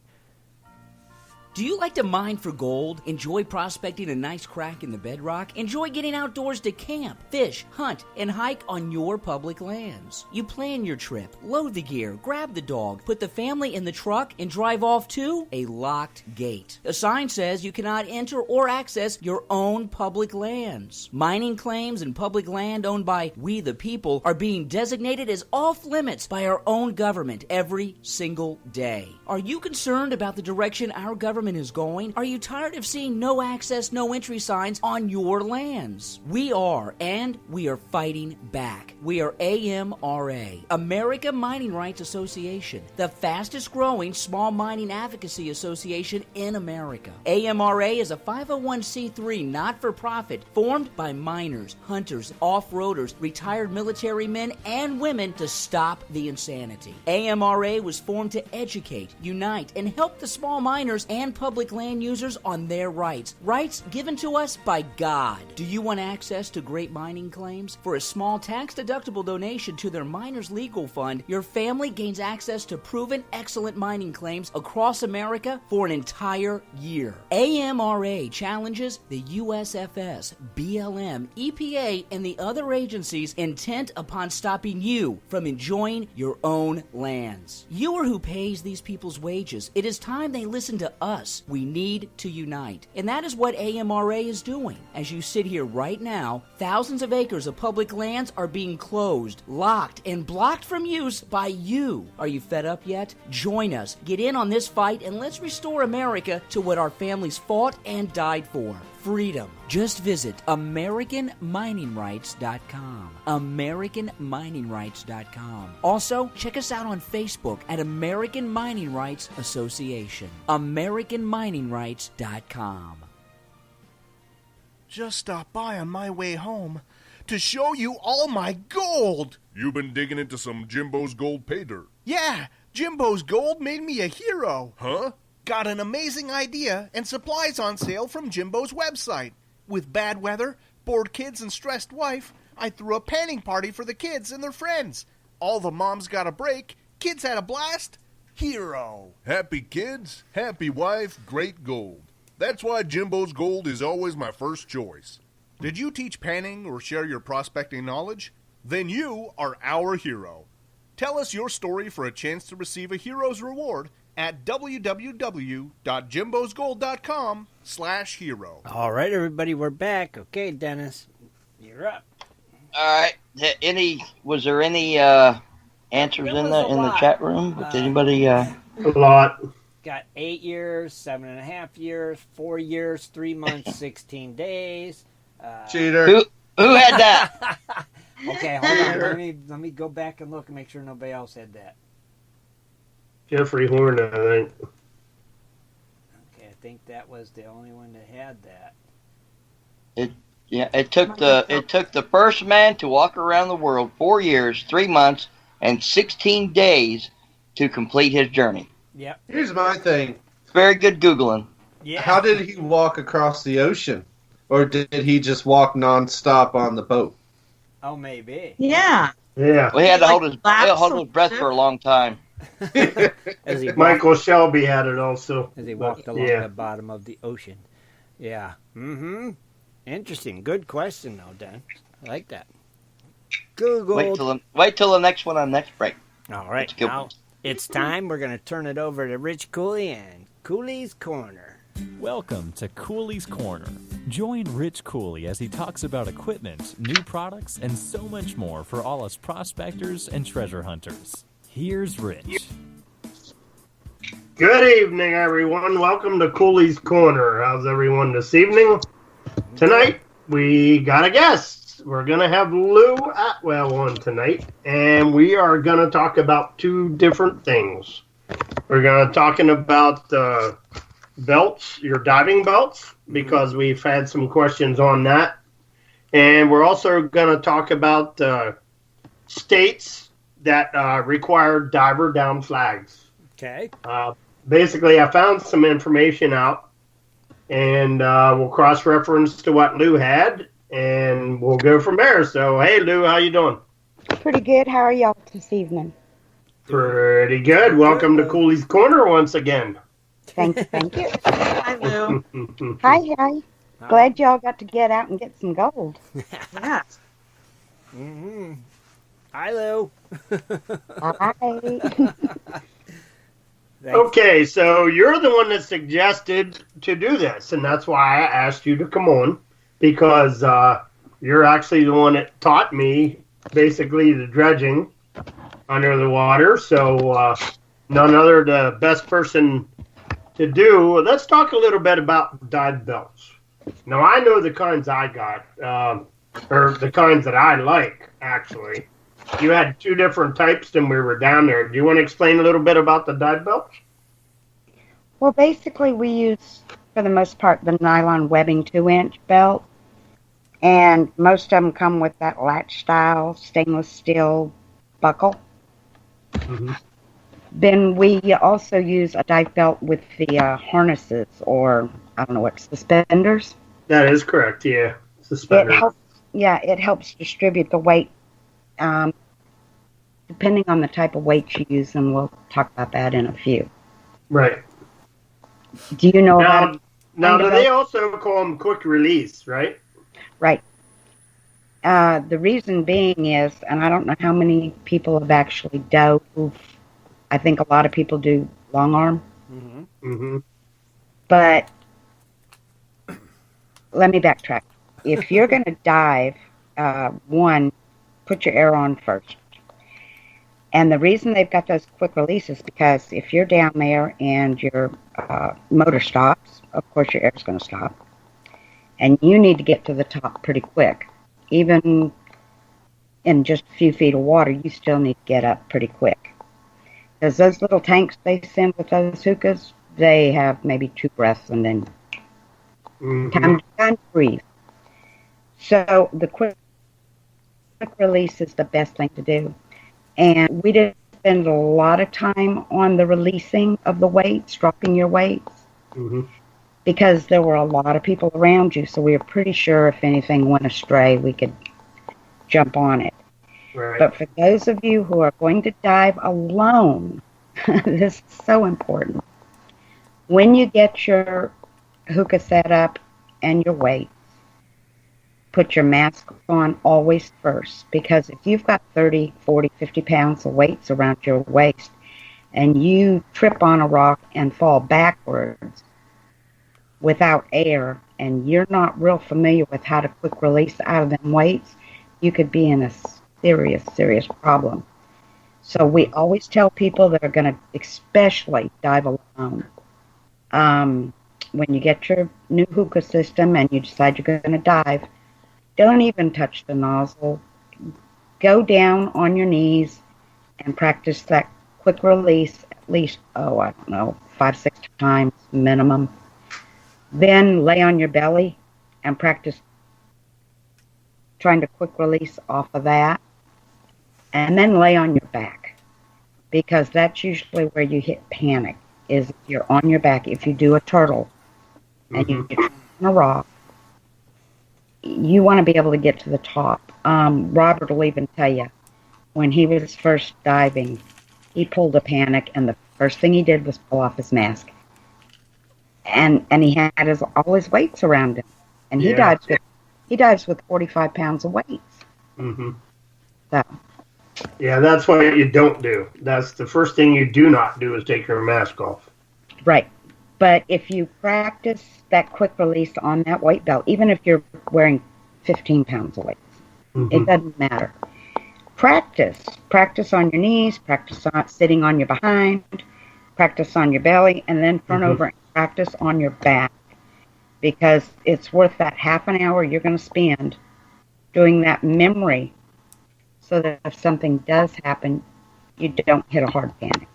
Do you like to mine for gold? Enjoy prospecting a nice crack in the bedrock? Enjoy getting outdoors to camp, fish, hunt, and hike on your public lands? You plan your trip, load the gear, grab the dog, put the family in the truck, and drive off to a locked gate. A sign says you cannot enter or access your own public lands. Mining claims and public land owned by we the people are being designated as off limits by our own government every single day. Are you concerned about the direction our government is going? Are you tired of seeing no access, no entry signs on your lands? We are, and we are fighting back. We are AMRA, America Mining Rights Association, the fastest growing small mining advocacy association in America. AMRA is a 501c3 not-for-profit formed by miners, hunters, off-roaders, retired military men and women to stop the insanity. AMRA was formed to educate, unite, and help the small miners and public land users on their rights given to us by God. Do you want access to great mining claims? For a small tax-deductible donation to their Miners Legal Fund, your family gains access to proven excellent mining claims across America for an entire year. AMRA challenges the USFS, BLM, EPA, and the other agencies intent upon stopping you from enjoying your own lands. You are who pays these people's wages. It is time they listen to us. We need to unite. And that is what AMRA is doing. As you sit here right now, thousands of acres of public lands are being closed, locked, and blocked from use by you. Are you fed up yet? Join us. Get in on this fight and let's restore America to what our families fought and died for. Freedom. Just visit AmericanMiningRights.com. AmericanMiningRights.com. Also, check us out on Facebook at American Mining Rights Association. AmericanMiningRights.com. Just stopped by on my way home to show you all my gold. You've been digging into some Jimbo's gold pay dirt. Yeah, Jimbo's Gold made me a hero. Huh? Got an amazing idea and supplies on sale from Jimbo's website. With bad weather, bored kids, and stressed wife, I threw a panning party for the kids and their friends. All the moms got a break, kids had a blast, Hero. Happy kids, happy wife, great gold. That's why Jimbo's Gold is always my first choice. Did you teach panning or share your prospecting knowledge? Then you are our hero. Tell us your story for a chance to receive a hero's reward at www.jimbosgold.com/hero. All right, everybody, we're back. Okay, Dennis, you're up. All right. Was there any answers in the chat room? Did anybody? A lot. Got 8 years, 7.5 years, 4 years, 3 months, 16 days. Cheater. Who had that? Okay, hold on. Let me go back and look and make sure nobody else had that. Jeffrey Horn, I think. Okay, I think that was the only one that had that. It took the first man to walk around the world 4 years, 3 months, and 16 days to complete his journey. Yep. Here's my thing. Very good Googling. Yeah. How did he walk across the ocean? Or did he just walk nonstop on the boat? Oh, maybe. Yeah. Yeah. Well, he had to hold his Lapse breath for a long time. As he Michael Shelby had it also. As he walked along the bottom of the ocean. Yeah. Mm-hmm. Interesting. Good question, though, Dan. I like that. Google. Wait till the next one on next break. All right. Now it's time. We're going to turn it over to Rich Cooley and Cooley's Corner. Welcome to Cooley's Corner. Join Rich Cooley as he talks about equipment, new products, and so much more for all us prospectors and treasure hunters. Here's Rich. Good evening, everyone. Welcome to Cooley's Corner. How's everyone this evening? Tonight, we got a guest. We're going to have Lou Atwell on tonight, and we are going to talk about two different things. We're going to talking about belts, your diving belts, because we've had some questions on that. And we're also going to talk about states that require diver down flags. Okay. Basically, I found some information out, and we'll cross-reference to what Lou had, and we'll go from there. So, hey, Lou, how you doing? Pretty good. How are y'all this evening? Pretty good. Welcome to Cooley's Corner once again. Thank you. Hi, Lou. Hi. Glad y'all got to get out and get some gold. Yeah. Mm-hmm. Hi, Lou. Hi. Okay, so you're the one that suggested to do this, and that's why I asked you to come on, because you're actually the one that taught me basically the dredging under the water, so none other the best person to do. Let's talk a little bit about dive belts. Now, I know the kinds I got, or the kinds that I like, actually. You had two different types when we were down there. Do you want to explain a little bit about the dive belts? Well, basically, we use, for the most part, the nylon webbing 2-inch belt. And most of them come with that latch-style stainless steel buckle. Mm-hmm. Then we also use a dive belt with the harnesses, or, I don't know what, suspenders? That is correct, yeah. Suspenders. It helps distribute the weight, depending on the type of weight you use, and we'll talk about that in a few. Right. Do you know about... Now, do they also call them quick release, right? Right. The reason being is, and I don't know how many people have actually dove. I think a lot of people do long arm. Mm-hmm. Mm-hmm. But let me backtrack. If you're going to dive, one, put your air on first. And the reason they've got those quick releases is because if you're down there and your motor stops, of course your air's going to stop. And you need to get to the top pretty quick. Even in just a few feet of water, you still need to get up pretty quick. Because those little tanks they send with those hookahs, they have maybe 2 breaths and then time to breathe. So the quick release is the best thing to do. And we didn't spend a lot of time on the releasing of the weights, dropping your weights, because there were a lot of people around you. So we were pretty sure if anything went astray, we could jump on it. Right. But for those of you who are going to dive alone, this is so important. When you get your hookah set up and your weight, put your mask on always first, because if you've got 30, 40, 50 pounds of weights around your waist and you trip on a rock and fall backwards without air and you're not real familiar with how to quick release out of them weights, you could be in a serious problem. So we always tell people that are going to especially dive alone, when you get your new hookah system and you decide you're going to dive, don't even touch the nozzle. Go down on your knees and practice that quick release at least, 5-6 times minimum. Then lay on your belly and practice trying to quick release off of that. And then lay on your back, because that's usually where you hit panic, is if you're on your back. If you do a turtle and you get on a rock, you want to be able to get to the top. Robert will even tell you, when he was first diving, he pulled a panic, and the first thing he did was pull off his mask. And he had all his weights around him. And he dives with 45 pounds of weights. Mm-hmm. So. Yeah, that's what you don't do. That's the first thing you do not do, is take your mask off. Right. But if you practice that quick release on that weight belt, even if you're wearing 15 pounds of weight, it doesn't matter. Practice on your knees, practice on sitting on your behind, practice on your belly, and then turn over and practice on your back, because it's worth that half an hour you're going to spend doing that memory, so that if something does happen, you don't hit a hard panic.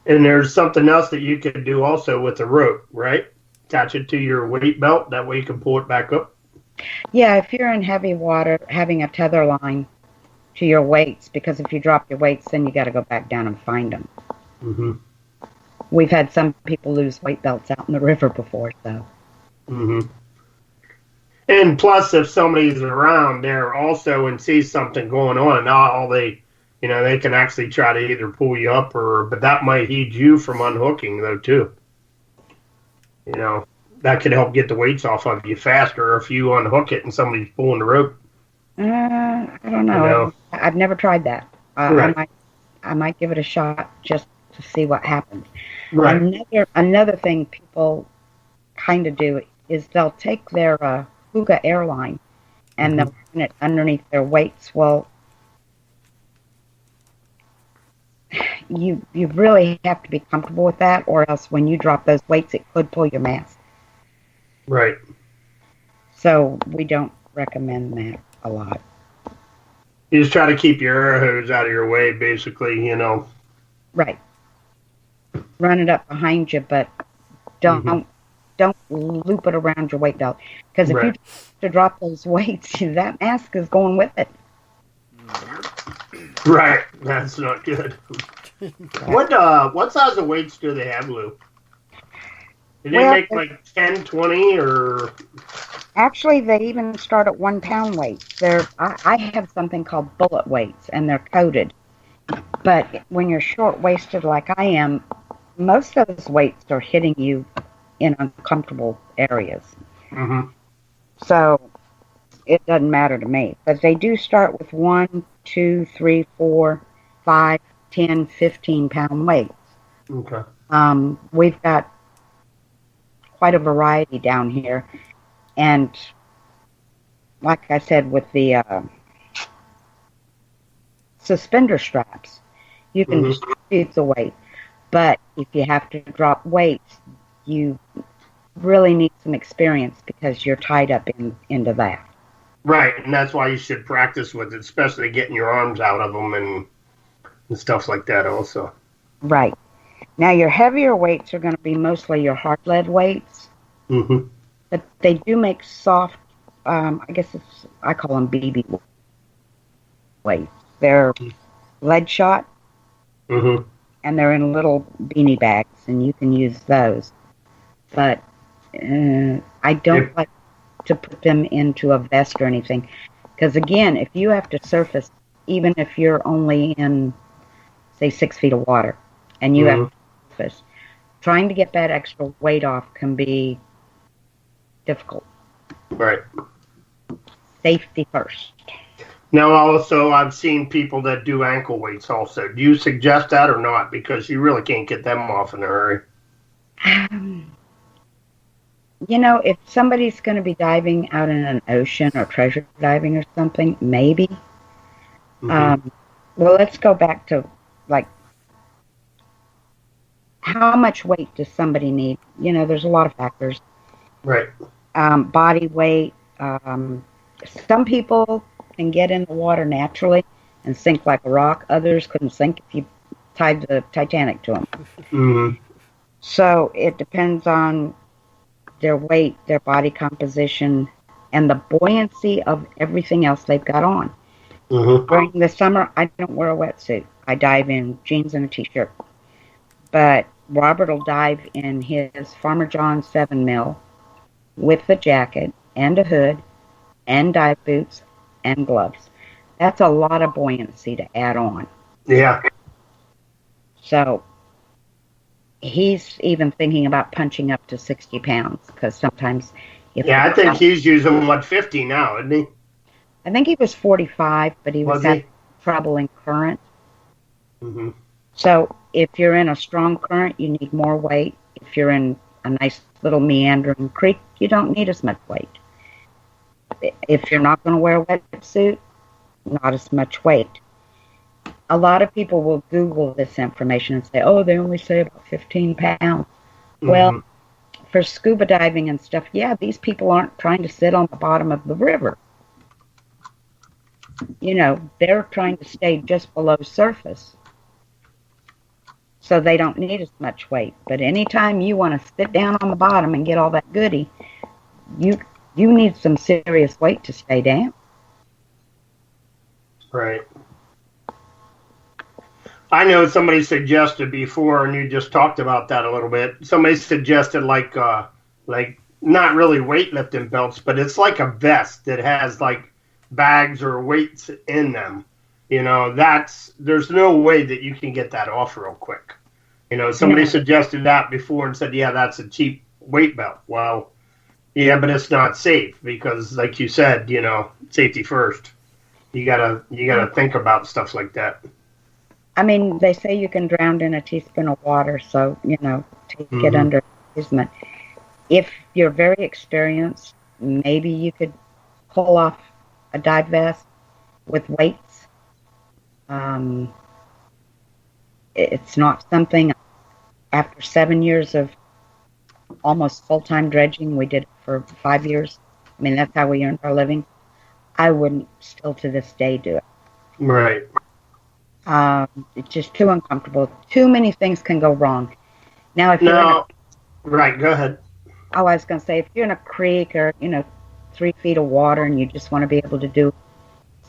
And there's something else that you could do also with the rope, right? Attach it to your weight belt. That way you can pull it back up. Yeah, if you're in heavy water, having a tether line to your weights, because if you drop your weights, then you got to go back down and find them. Mm-hmm. We've had some people lose weight belts out in the river before, so. Mm-hmm. And plus, if somebody's around there also and sees something going on, all they can actually try to either pull you up, but that might heed you from unhooking, though, too. That could help get the weights off of you faster if you unhook it and somebody's pulling the rope. I don't know. I've never tried that. Right. I might give it a shot just to see what happens. Right. Another thing people kind of do is they'll take their hookah airline and they'll run it underneath their weights. Well, you really have to be comfortable with that, or else when you drop those weights, it could pull your mask. Right. So we don't recommend that a lot. You just try to keep your air hose out of your way, basically, Right. Run it up behind you, but don't loop it around your weight belt. Because if you to drop those weights, that mask is going with it. Right. That's not good. What size of weights do they have, Lou? Do they make like 10, 20, or? Actually, they even start at 1 pound weights. I have something called bullet weights, and they're coated. But when you're short-waisted like I am, most of those weights are hitting you in uncomfortable areas. Mm-hmm. So it doesn't matter to me. But they do start with 1, 2, 3, 4, 5, 10, 15 pound weights. Okay. We've got quite a variety down here. And like I said, with the suspender straps, you can distribute the weight. But if you have to drop weights, you really need some experience, because you're tied up into that. Right, and that's why you should practice with it, especially getting your arms out of them and stuff like that also. Right. Now, your heavier weights are going to be mostly your hard lead weights. Mm-hmm. But they do make soft, I call them BB weights. They're lead shot, and they're in little beanie bags, and you can use those. But I don't like to put them into a vest or anything, because again, if you have to surface, even if you're only in, say, 6 feet of water, and you have surface, trying to get that extra weight off can be difficult. Right. Safety first. Now, also, I've seen people that do ankle weights also. Do you suggest that or not? Because you really can't get them off in a hurry. You know, if somebody's going to be diving out in an ocean or treasure diving or something, maybe. Well, let's go back to, like, how much weight does somebody need? You know, there's a lot of factors. Right. Body weight. Some people can get in the water naturally and sink like a rock. Others couldn't sink if you tied the Titanic to them. So it depends on their weight, their body composition, and the buoyancy of everything else they've got on. During the summer, I don't wear a wetsuit. I dive in jeans and a t-shirt. But Robert will dive in his Farmer John 7 mil with a jacket and a hood and dive boots and gloves. That's a lot of buoyancy to add on. Yeah. So he's even thinking about punching up to 60 pounds because sometimes... I think he's using, 50 now, isn't he? I think he was 45, but he was having trouble in current. So if you're in a strong current, you need more weight. If you're in a nice little meandering creek, you don't need as much weight. If you're not going to wear a wetsuit, not as much weight. A lot of people will Google this information and say, oh, they only say about 15 pounds. Well, for scuba diving and stuff, these people aren't trying to sit on the bottom of the river. You know, they're trying to stay just below surface. So they don't need as much weight. But anytime you want to sit down on the bottom and get all that goodie, you need some serious weight to stay down. Right. I know somebody suggested before, and you just talked about that a little bit. Somebody suggested like not really weightlifting belts, but it's like a vest that has like bags or weights in them. You know, there's no way that you can get that off real quick. You know, somebody suggested that before and said, that's a cheap weight belt. Well, yeah, but it's not safe because, like you said, you know, safety first. You gotta think about stuff like that. I mean, they say you can drown in a teaspoon of water, so, you know, take it under advisement. If you're very experienced, maybe you could pull off a dive vest with weights. It's not something, after 7 years of almost full-time dredging, we did it for 5 years. I mean, that's how we earned our living. I wouldn't still to this day do it. Right. It's just too uncomfortable. Too many things can go wrong. Now, if you're right, go ahead. I was going to say, if you're in a creek or, 3 feet of water and you just want to be able to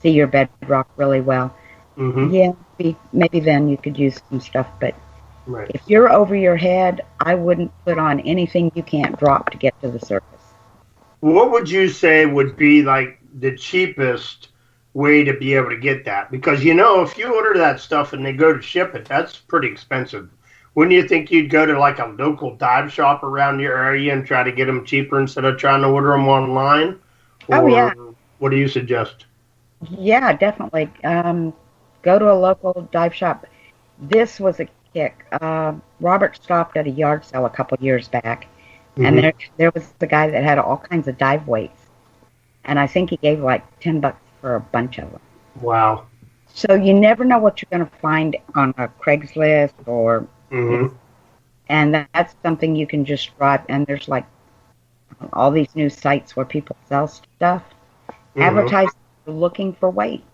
see your bedrock really well, maybe then you could use some stuff. But if you're over your head, I wouldn't put on anything you can't drop to get to the surface. What would you say would be like the cheapest way to be able to get that? Because, if you order that stuff and they go to ship it, that's pretty expensive. Wouldn't you think you'd go to like a local dive shop around your area and try to get them cheaper instead of trying to order them online? Or what do you suggest? Yeah, definitely. Go to a local dive shop. This was a kick. Robert stopped at a yard sale a couple years back, and there was the guy that had all kinds of dive weights. And I think he gave like $10 for a bunch of them. Wow. So you never know what you're going to find on a Craigslist or... And that's something you can just drive. And there's like all these new sites where people sell stuff. Advertise looking for weights.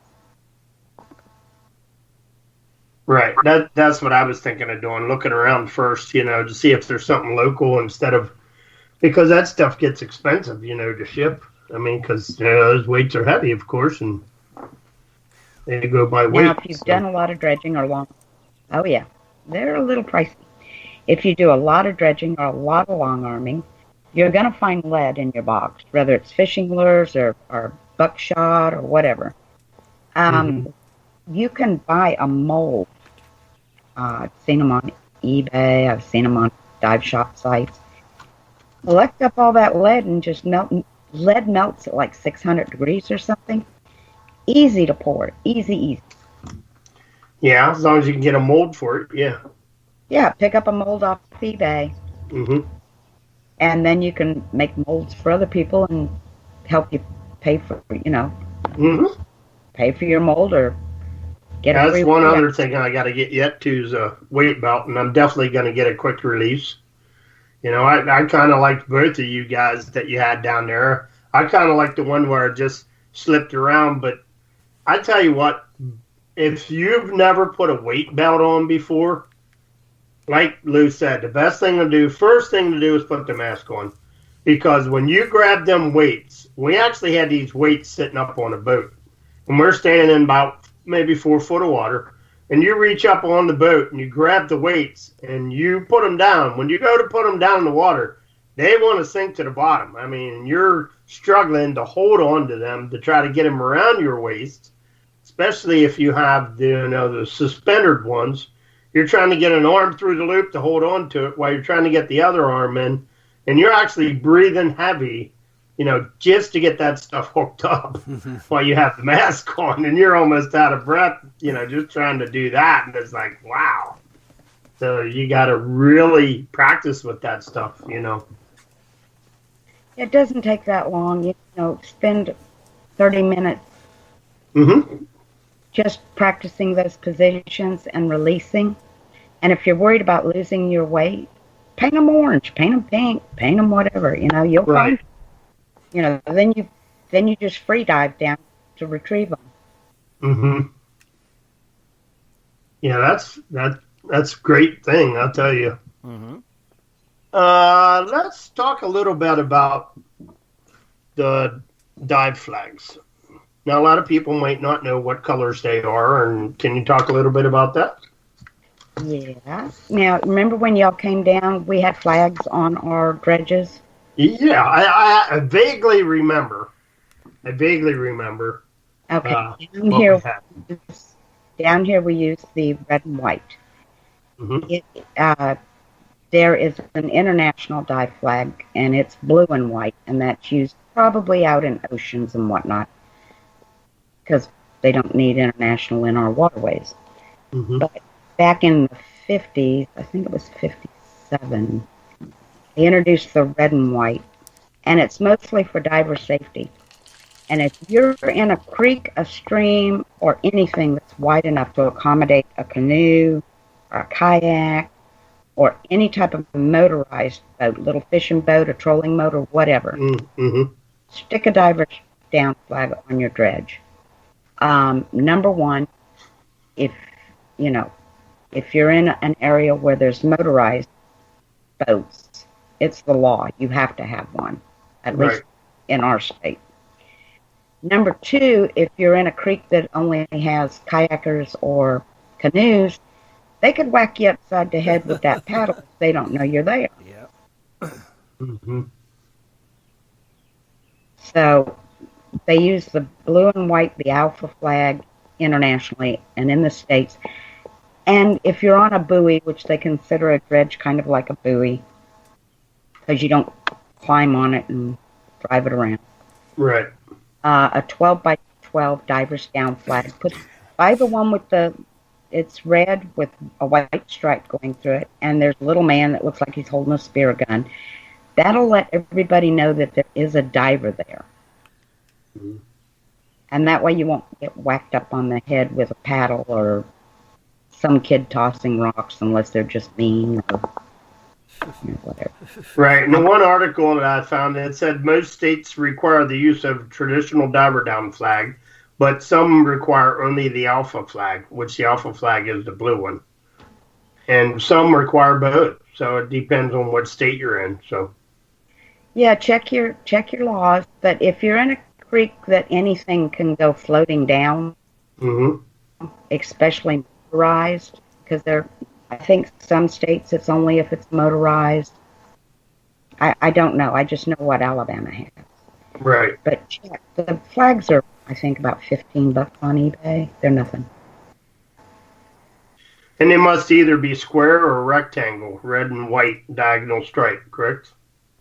Right. That's what I was thinking of doing. Looking around first, to see if there's something local instead of... Because that stuff gets expensive, to ship. I mean, because those weights are heavy, of course, and they go by weight. Now, if you've done a lot of dredging or long... Oh, yeah. They're a little pricey. If you do a lot of dredging or a lot of long arming, you're going to find lead in your box, whether it's fishing lures or buckshot or whatever. You can buy a mold. I've seen them on eBay. I've seen them on dive shop sites. Collect up all that lead and just melt. Lead melts at like 600 degrees or something. Easy to pour. Easy. Yeah, as long as you can get a mold for it, yeah. Yeah, pick up a mold off eBay. Mm-hmm. And then you can make molds for other people and help you pay for, pay for your mold or get a free. That's one other thing I got to get yet too is a weight belt, and I'm definitely going to get a quick release. I kind of liked both of you guys that you had down there. I kind of liked the one where it just slipped around, but I tell you what, if you've never put a weight belt on before, like Lou said, the first thing to do is put the mask on. Because when you grab them weights, we actually had these weights sitting up on a boat. And we're standing in about maybe 4 foot of water. And you reach up on the boat and you grab the weights and you put them down. When you go to put them down in the water, they want to sink to the bottom. I mean, you're struggling to hold on to them to try to get them around your waist, especially if you have the suspended ones. You're trying to get an arm through the loop to hold on to it while you're trying to get the other arm in. And you're actually breathing heavy, just to get that stuff hooked up while you have the mask on. And you're almost out of breath, just trying to do that. And it's like, wow. So you got to really practice with that stuff, It doesn't take that long. Spend 30 minutes just practicing those positions and releasing. And if you're worried about losing your weight, paint them orange, paint them pink, paint them whatever. You'll find. Then you just free dive down to retrieve them. Mm-hmm. Yeah, that's a great thing, I'll tell you. Mm-hmm. Let's talk a little bit about the dive flags. Now, a lot of people might not know what colors they are, and can you talk a little bit about that? Yeah. Now, remember when y'all came down, we had flags on our dredges? Yeah, I vaguely remember. Okay. Down here we use the red and white. Mm-hmm. There is an international dive flag, and it's blue and white, and that's used probably out in oceans and whatnot, because they don't need international in our waterways. Mm-hmm. But back in the 50s, I think it was 57, they introduced the red and white, and it's mostly for diver safety. And if you're in a creek, a stream, or anything that's wide enough to accommodate a canoe, or a kayak, or any type of motorized boat, little fishing boat, a trolling motor, whatever, stick a diver's down flag on your dredge. Number one, if you're in an area where there's motorized boats, it's the law. You have to have one, at least in our state. Number two, if you're in a creek that only has kayakers or canoes, they could whack you upside the head with that paddle if they don't know you're there. Yeah. Mm-hmm. So they use the blue and white, the alpha flag, internationally and in the States. And if you're on a buoy, which they consider a dredge kind of like a buoy, because you don't climb on it and drive it around. Right. A 12 by 12 diver's down flag. Buy the one with it's red with a white stripe going through it, and there's a little man that looks like he's holding a spear gun. That'll let everybody know that there is a diver there. Mm-hmm. And that way you won't get whacked up on the head with a paddle or some kid tossing rocks unless they're just mean or whatever. Right. And the one article that I found, it said most states require the use of traditional diver down flag, but some require only the alpha flag, which the alpha flag is the blue one. And some require both. So it depends on what state you're in. So yeah, check your laws. But if you're in a creek that anything can go floating down, especially motorized, because I think some states it's only if it's motorized. I don't know. I just know what Alabama has. Right. But check. The flags are, I think, about $15 on eBay. They're nothing. And they must either be square or rectangle, red and white diagonal stripe, correct?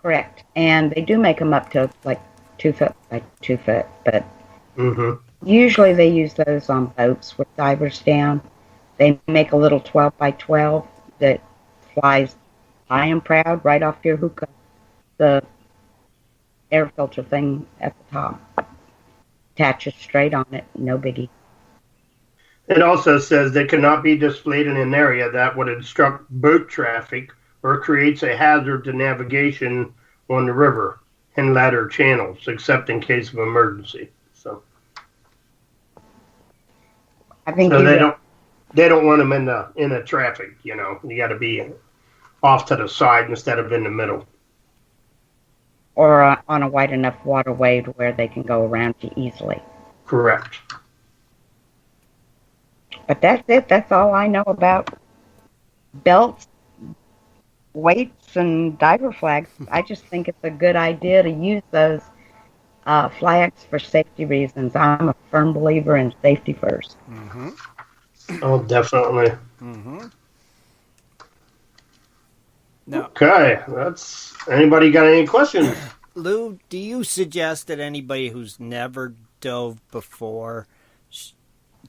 Correct. And they do make them up to like 2 foot by 2 foot, but usually they use those on boats with divers down. They make a little 12 by 12 that flies high and proud right off your hookah. The air filter thing at the top attaches straight on it, no biggie. It also says they cannot be displayed in an area that would obstruct boat traffic or creates a hazard to navigation on the river, inlet, or channels, except in case of emergency. So, I think so they don't want them in the traffic. You got to be off to the side instead of in the middle, or on a wide enough waterway to where they can go around you easily. Correct. But that's it. That's all I know about belts, weights, and diver flags. I just think it's a good idea to use those flags for safety reasons. I'm a firm believer in safety first. Oh, definitely. Now, okay, anybody got any questions? Lou, do you suggest that anybody who's never dove before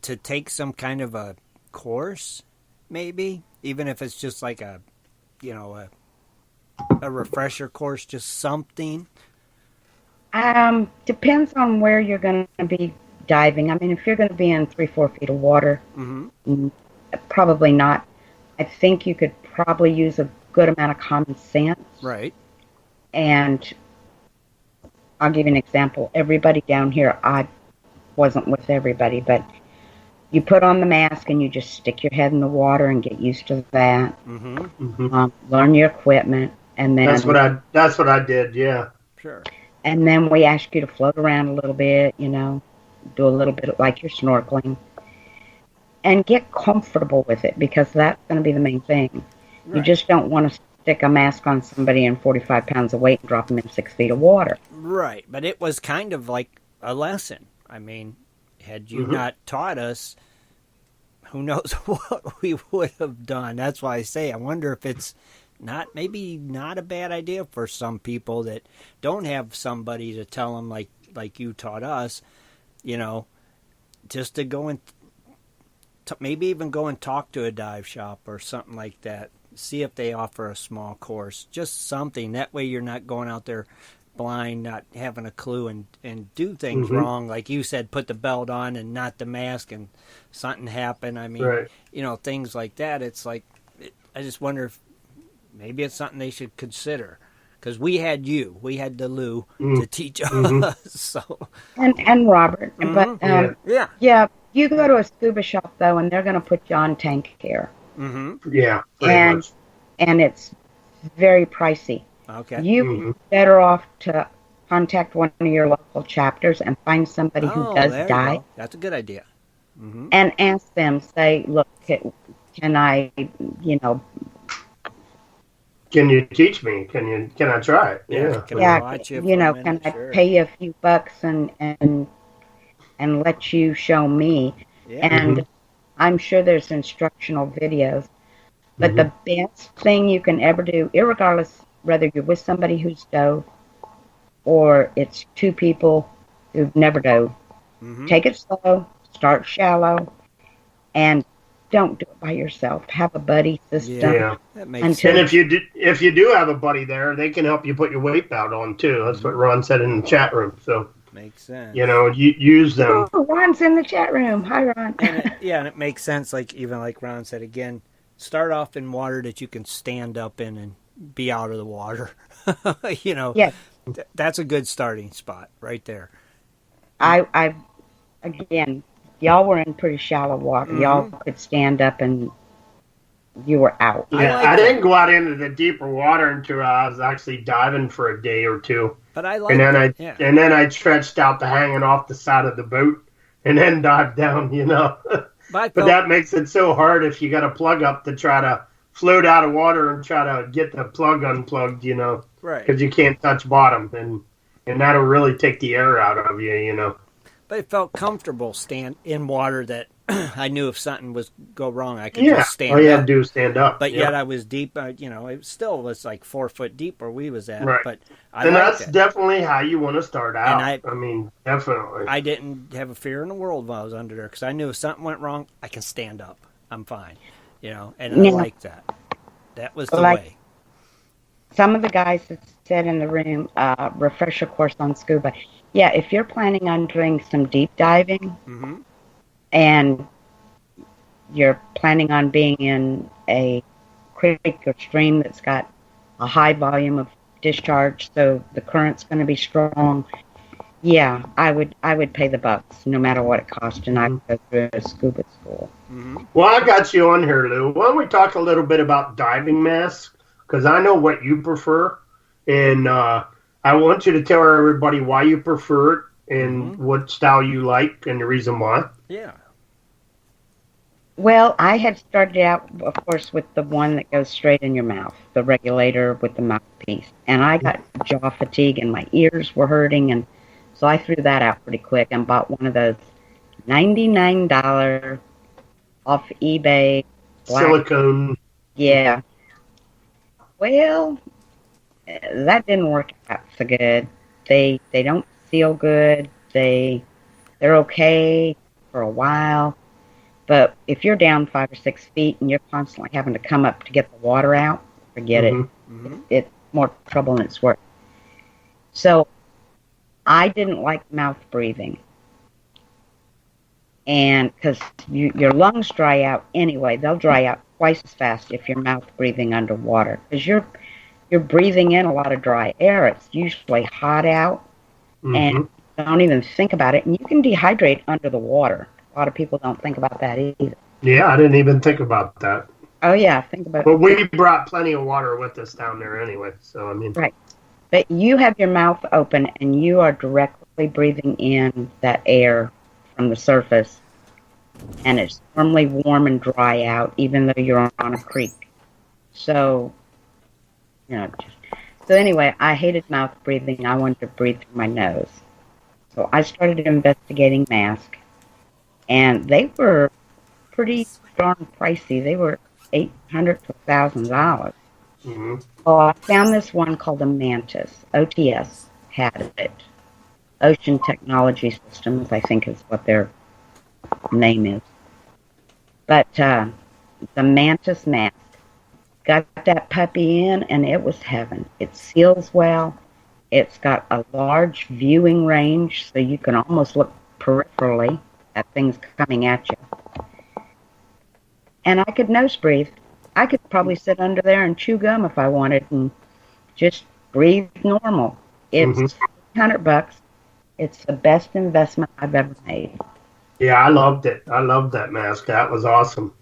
to take some kind of a course, maybe, even if it's just like a refresher course, just something? Depends on where you're going to be diving. I mean, if you're going to be in 3-4 feet of water, probably not. I think you could probably use a good amount of common sense. Right. And I'll give you an example. Everybody down here, I wasn't with everybody, but you put on the mask and you just stick your head in the water and get used to that. Learn your equipment, and then that's what I did. Yeah, sure. And then we ask you to float around a little bit, do a little bit like you're snorkeling, and get comfortable with it, because that's going to be the main thing. Right. You just don't want to stick a mask on somebody in 45 pounds of weight and drop them in 6 feet of water. Right, but it was kind of like a lesson. I mean, had you not taught us, who knows what we would have done. That's why I say I wonder if it's maybe not a bad idea for some people that don't have somebody to tell them like you taught us, just to go and maybe even go and talk to a dive shop or something like that. See if they offer a small course, just something. That way you're not going out there blind, not having a clue, and do things wrong. Like you said, put the belt on and not the mask, and something happened. I mean, things like that. It's like, I just wonder if maybe it's something they should consider. Because we had the Lou to teach us. So and Robert, but you go to a scuba shop though, and they're going to put you on tank care. Yeah, and it's very pricey. Okay. You're better off to contact one of your local chapters and find somebody who does dive. That's a good idea. And ask them, say, look, can I, can you teach me? Can I try it? Yeah. Can I watch you can I pay you a few bucks and let you show me? Yeah. And I'm sure there's instructional videos. But the best thing you can ever do, irregardless whether you're with somebody who's dove or it's two people who've never dove, take it slow, start shallow, and don't do it by yourself. Have a buddy system. Yeah, that makes sense. And if you do have a buddy there, they can help you put your weight belt on too. That's what Ron said in the chat room. So makes sense. You use them. Oh, Ron's in the chat room. Hi, Ron. And it makes sense. Like Ron said again, start off in water that you can stand up in and be out of the water. Yes. That's a good starting spot right there. I again, y'all were in pretty shallow water. Y'all could stand up and you were out. Yeah, I didn't go out into the deeper water until I was actually diving for a day or two. But I like and then I stretched out to hanging off the side of the boat and then dived down, But that makes it so hard if you got a plug up to try to float out of water and try to get the plug unplugged, Right. Because you can't touch bottom, and that'll really take the air out of you, But it felt comfortable stand in water that I knew if something was go wrong, I could Yeah, just stand all you had up. to do is stand up. But yeah. yet I was deep. It still was like 4 foot deep where we was at. Right. But and liked that's it. definitely how you want to start out. And I mean, definitely. I didn't have a fear in the world while I was under there because I knew if something went wrong, I can stand up. I'm fine. And I liked that. That was the way. Some of the guys that said in the room, refresher course on scuba. Yeah, if you're planning on doing some deep diving and you're planning on being in a creek or stream that's got a high volume of discharge, so the current's going to be strong, yeah, I would pay the bucks no matter what it cost, and I'd go through a scuba school. Well, I got you on here, Lou. Why don't we talk a little bit about diving masks? Because I know what you prefer, and I want you to tell everybody why you prefer it and what style you like and the reason why. Yeah. Well, I had started out, of course, with the one that goes straight in your mouth, the regulator with the mouthpiece. And I got jaw fatigue and my ears were hurting, and so I threw that out pretty quick and bought one of those $99 off eBay. Silicone. Yeah. Well, that didn't work out so good. They don't feel good. They're okay for a while. But if you're down 5 or 6 feet and you're constantly having to come up to get the water out, forget it. It's more trouble than it's worth. So I didn't like mouth breathing. And because your lungs dry out anyway, they'll dry out twice as fast if you're mouth breathing underwater. Because you're breathing in a lot of dry air. It's usually hot out. And don't even think about it. And you can dehydrate under the water. A lot of people don't think about that either. Yeah, I didn't even think about that. Oh, yeah, think about it. But we brought plenty of water with us down there anyway, so I mean... Right. But you have your mouth open and you are directly breathing in that air from the surface. And it's normally warm and dry out, even though you're on a creek. So, So anyway, I hated mouth breathing. I wanted to breathe through my nose. So I started investigating masks. And they were pretty darn pricey. They were $800 to $1,000. Well, I found this one called a Mantis. OTS had it. Ocean Technology Systems, I think is what their name is. But the Mantis mask, got that puppy in, and it was heaven. It seals well. It's got a large viewing range, so you can almost look peripherally at things coming at you. And I could nose breathe. I could probably sit under there and chew gum if I wanted and just breathe normal. It's $100. It's the best investment I've ever made. Yeah, I loved it. I loved that mask. That was awesome.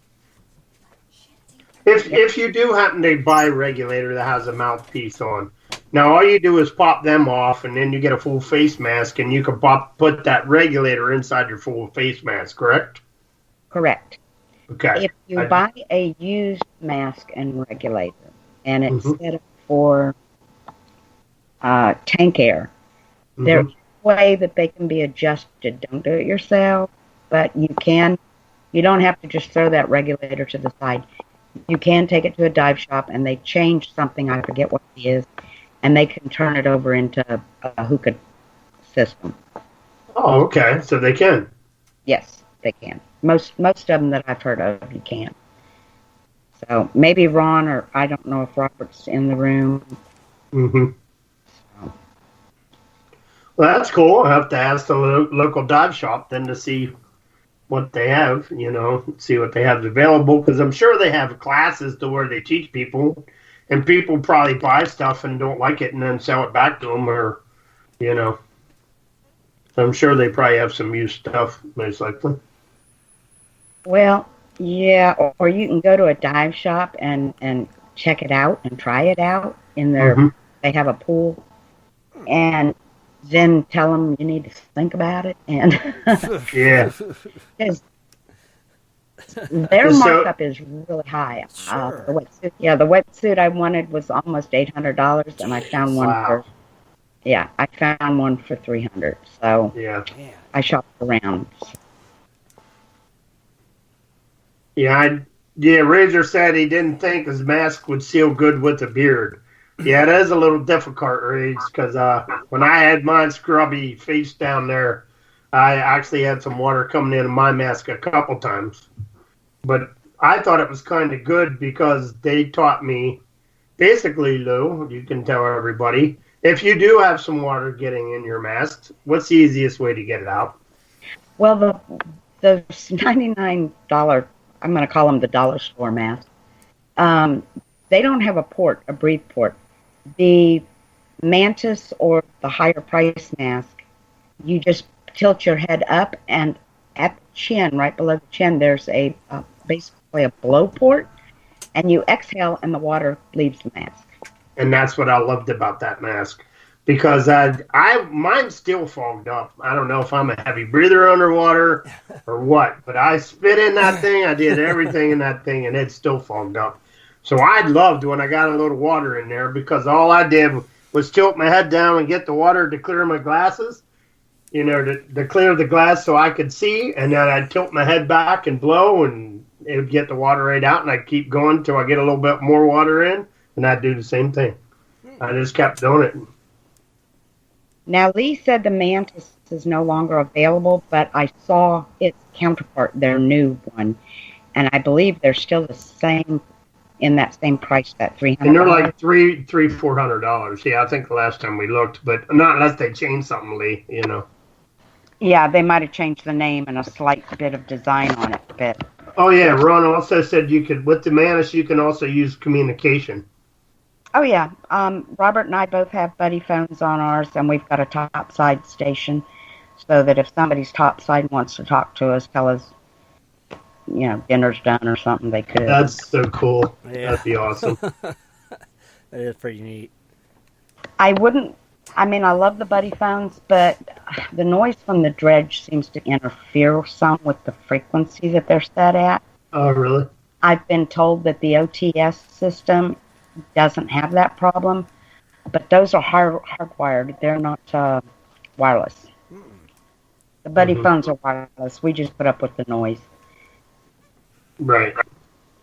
If you do happen to buy a regulator that has a mouthpiece on, now all you do is pop them off, and then you get a full face mask, and you can put that regulator inside your full face mask, correct? Correct. Okay. If you buy a used mask and regulator, and it's set up for tank air, there's a way that they can be adjusted. Don't do it yourself, but you can. You don't have to just throw that regulator to the side. You can take it to a dive shop, and they change something, I forget what it is, and they can turn it over into a hookah system. Oh, okay. So they can. Yes, they can. Most of them that I've heard of, you can. So maybe Ron, or I don't know if Robert's in the room. Well, that's cool. I have to ask the local dive shop then to see what they have, see what they have available, because I'm sure they have classes to where they teach people, and people probably buy stuff and don't like it and then sell it back to them, or, So I'm sure they probably have some used stuff, most likely. Well, yeah, or you can go to a dive shop and check it out and try it out in their, they have a pool, and then tell them you need to think about it, and yeah, their markup is really high. The wetsuit, the wetsuit I wanted was almost $800, and I found one for $300. So yeah, I shopped around. Yeah, Razor said he didn't think his mask would seal good with a beard. Yeah, that is a little difficult, Rage, because when I had my scrubby face down there, I actually had some water coming into my mask a couple times. But I thought it was kind of good because they taught me, basically, Lou, you can tell everybody, if you do have some water getting in your mask, what's the easiest way to get it out? Well, the $99, I'm going to call them the dollar store masks, they don't have a breathe port. The Mantis or the higher price mask, you just tilt your head up, and at the chin, right below the chin, there's basically a blow port, and you exhale and the water leaves the mask. And that's what I loved about that mask, because mine's still fogged up. I don't know if I'm a heavy breather underwater or what, but I spit in that thing. I did everything in that thing, and it's still fogged up. So I loved when I got a little water in there, because all I did was tilt my head down and get the water to clear my glasses, to clear the glass so I could see, and then I'd tilt my head back and blow, and it would get the water right out, and I'd keep going until I get a little bit more water in, and I'd do the same thing. I just kept doing it. Now, Lee said the Mantis is no longer available, but I saw its counterpart, their new one, and I believe they're still the same, in that same price, that $300. And they're like $400. Yeah, I think the last time we looked, but not unless they changed something, Lee, Yeah, they might have changed the name and a slight bit of design on it, but... Oh, yeah, Ron also said with the Mantis, you can also use communication. Oh, yeah. Robert and I both have buddy phones on ours, and we've got a topside station, so that if somebody's topside wants to talk to us, tell us, dinner's done or something, they could. That's so cool. Yeah. That'd be awesome. That is pretty neat. I love the buddy phones, but the noise from the dredge seems to interfere some with the frequency that they're set at. Oh, really? I've been told that the OTS system doesn't have that problem, but those are hardwired. They're not wireless. The buddy phones are wireless. We just put up with the noise. Right.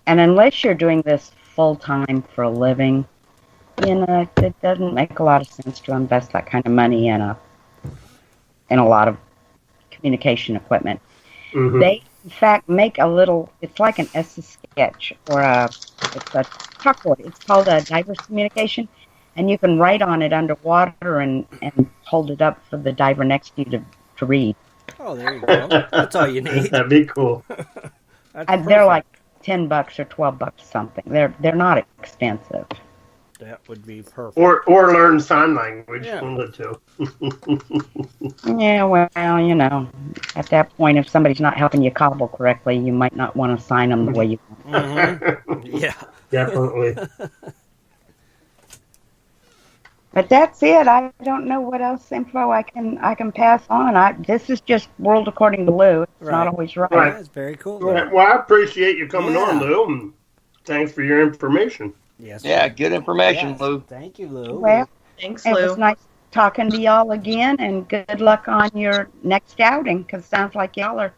And unless you're doing this full-time for a living, it doesn't make a lot of sense to invest that kind of money in a lot of communication equipment. Mm-hmm. They, in fact, make a little, it's like an Etch-a-Sketch, or it's a chalkboard. It's called a diver's communication, and you can write on it underwater and hold it up for the diver next to you to read. Oh, there you go. That's all you need. That'd be cool. They're like $10 or $12 something. They're not expensive. That would be perfect. Or learn sign language. Yeah. One of the two. Yeah, well, at that point, if somebody's not helping you cobble correctly, you might not want to sign them the way you want. Mm-hmm. Yeah, definitely. But that's it. I don't know what else info I can pass on. This is just World According to Lou. It's not always right. That's very cool. Right. Well, I appreciate you coming on, Lou, and thanks for your information. Yes. Yeah, good information, Lou. Thank you, Lou. Well, thanks, Lou. It was nice talking to y'all again, and good luck on your next outing, because it sounds like y'all are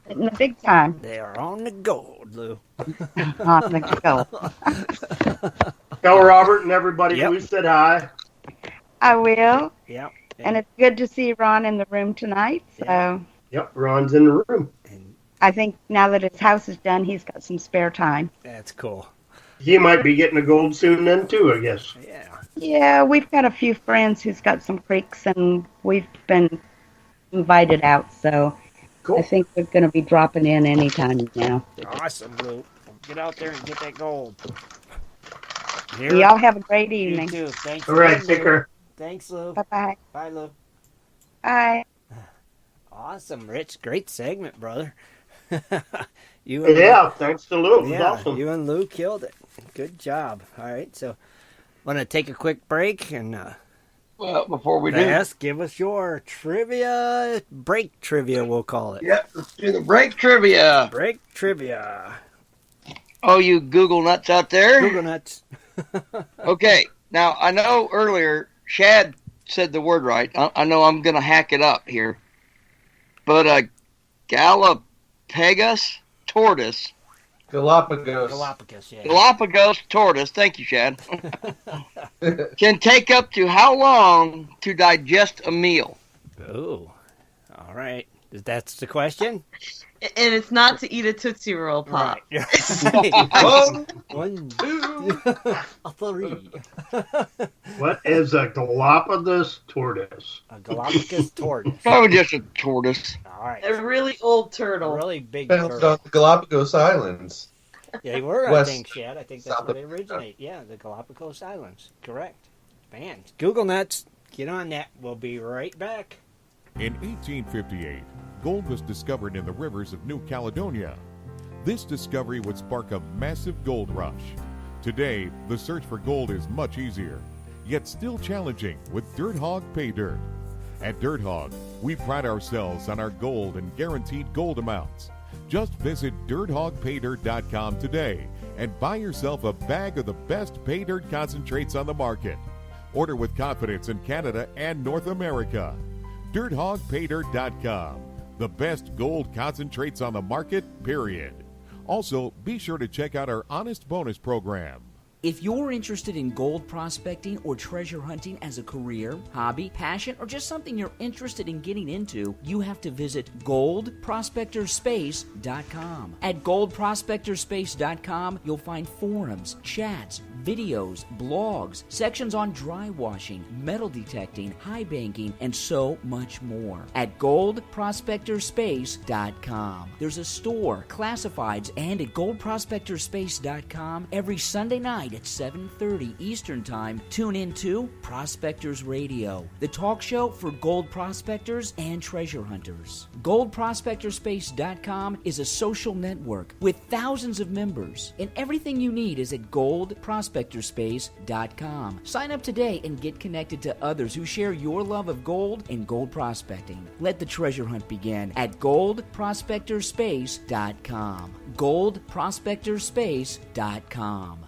hitting the big time. They are on the gold, Lou. On the gold. Tell Robert and everybody Lou said hi. I will. Yep. And it's good to see Ron in the room tonight. So. Yep, Ron's in the room. I think now that his house is done, he's got some spare time. That's cool. He might be getting a gold soon then, too, I guess. Yeah. Yeah, we've got a few friends who's got some creeks, and we've been invited out, so cool. I think we're going to be dropping in anytime now. Awesome, Lou. Get out there and get that gold. Y'all have a great evening. You too. Thanks. All right, take care. Thanks, Lou. Bye-bye. Bye, Lou. Bye. Awesome, Rich. Great segment, brother. Thanks to Lou. It was awesome. You and Lou killed it. Good job. All right, so want to take a quick break and well, before we do, give us your trivia, break trivia, we'll call it. Yep, let's do the break trivia. Break trivia. Oh, you Google nuts out there? Google nuts. Okay, now I know earlier Shad said the word right. I know I'm going to hack it up here. But Galapagos tortoise Galapagos. Galapagos, yeah. Galapagos tortoise, thank you, Shad, can take up to how long to digest a meal? Oh, all right. That's the question? And it's not to eat a Tootsie Roll Pop. Right. One, two, three. What is a Galapagos tortoise? A Galapagos tortoise. Probably just a tortoise. All right. A really old turtle. A really big found turtle. on the Galapagos Islands. They were, West- I think, Shad. I think that's South where they America. originate. Yeah, the Galapagos Islands. Correct. Man, Google nuts. Get on that. We'll be right back. In 1858, gold was discovered in the rivers of New Caledonia. This discovery would spark a massive gold rush. Today, the search for gold is much easier, yet still challenging with Dirt Hog Pay Dirt. At Dirt Hog, we pride ourselves on our gold and guaranteed gold amounts. Just visit dirthogpaydirt.com today and buy yourself a bag of the best pay dirt concentrates on the market. Order with confidence in Canada and North America. dirthogpaydirt.com. The best gold concentrates on the market, period. Also, be sure to check out our Honest Bonus program. If you're interested in gold prospecting or treasure hunting as a career, hobby, passion, or just something you're interested in getting into, you have to visit goldprospectorspace.com. At goldprospectorspace.com, you'll find forums, chats, videos, blogs, sections on dry washing, metal detecting, high banking, and so much more. At goldprospectorspace.com. There's a store, classifieds, and at goldprospectorspace.com every Sunday night at 7:30 Eastern Time, tune in to Prospectors Radio, the talk show for gold prospectors and treasure hunters. GoldProspectorspace.com is a social network with thousands of members, and everything you need is at GoldProspectorspace.com. Sign up today and get connected to others who share your love of gold and gold prospecting. Let the treasure hunt begin at GoldProspectorspace.com. GoldProspectorspace.com.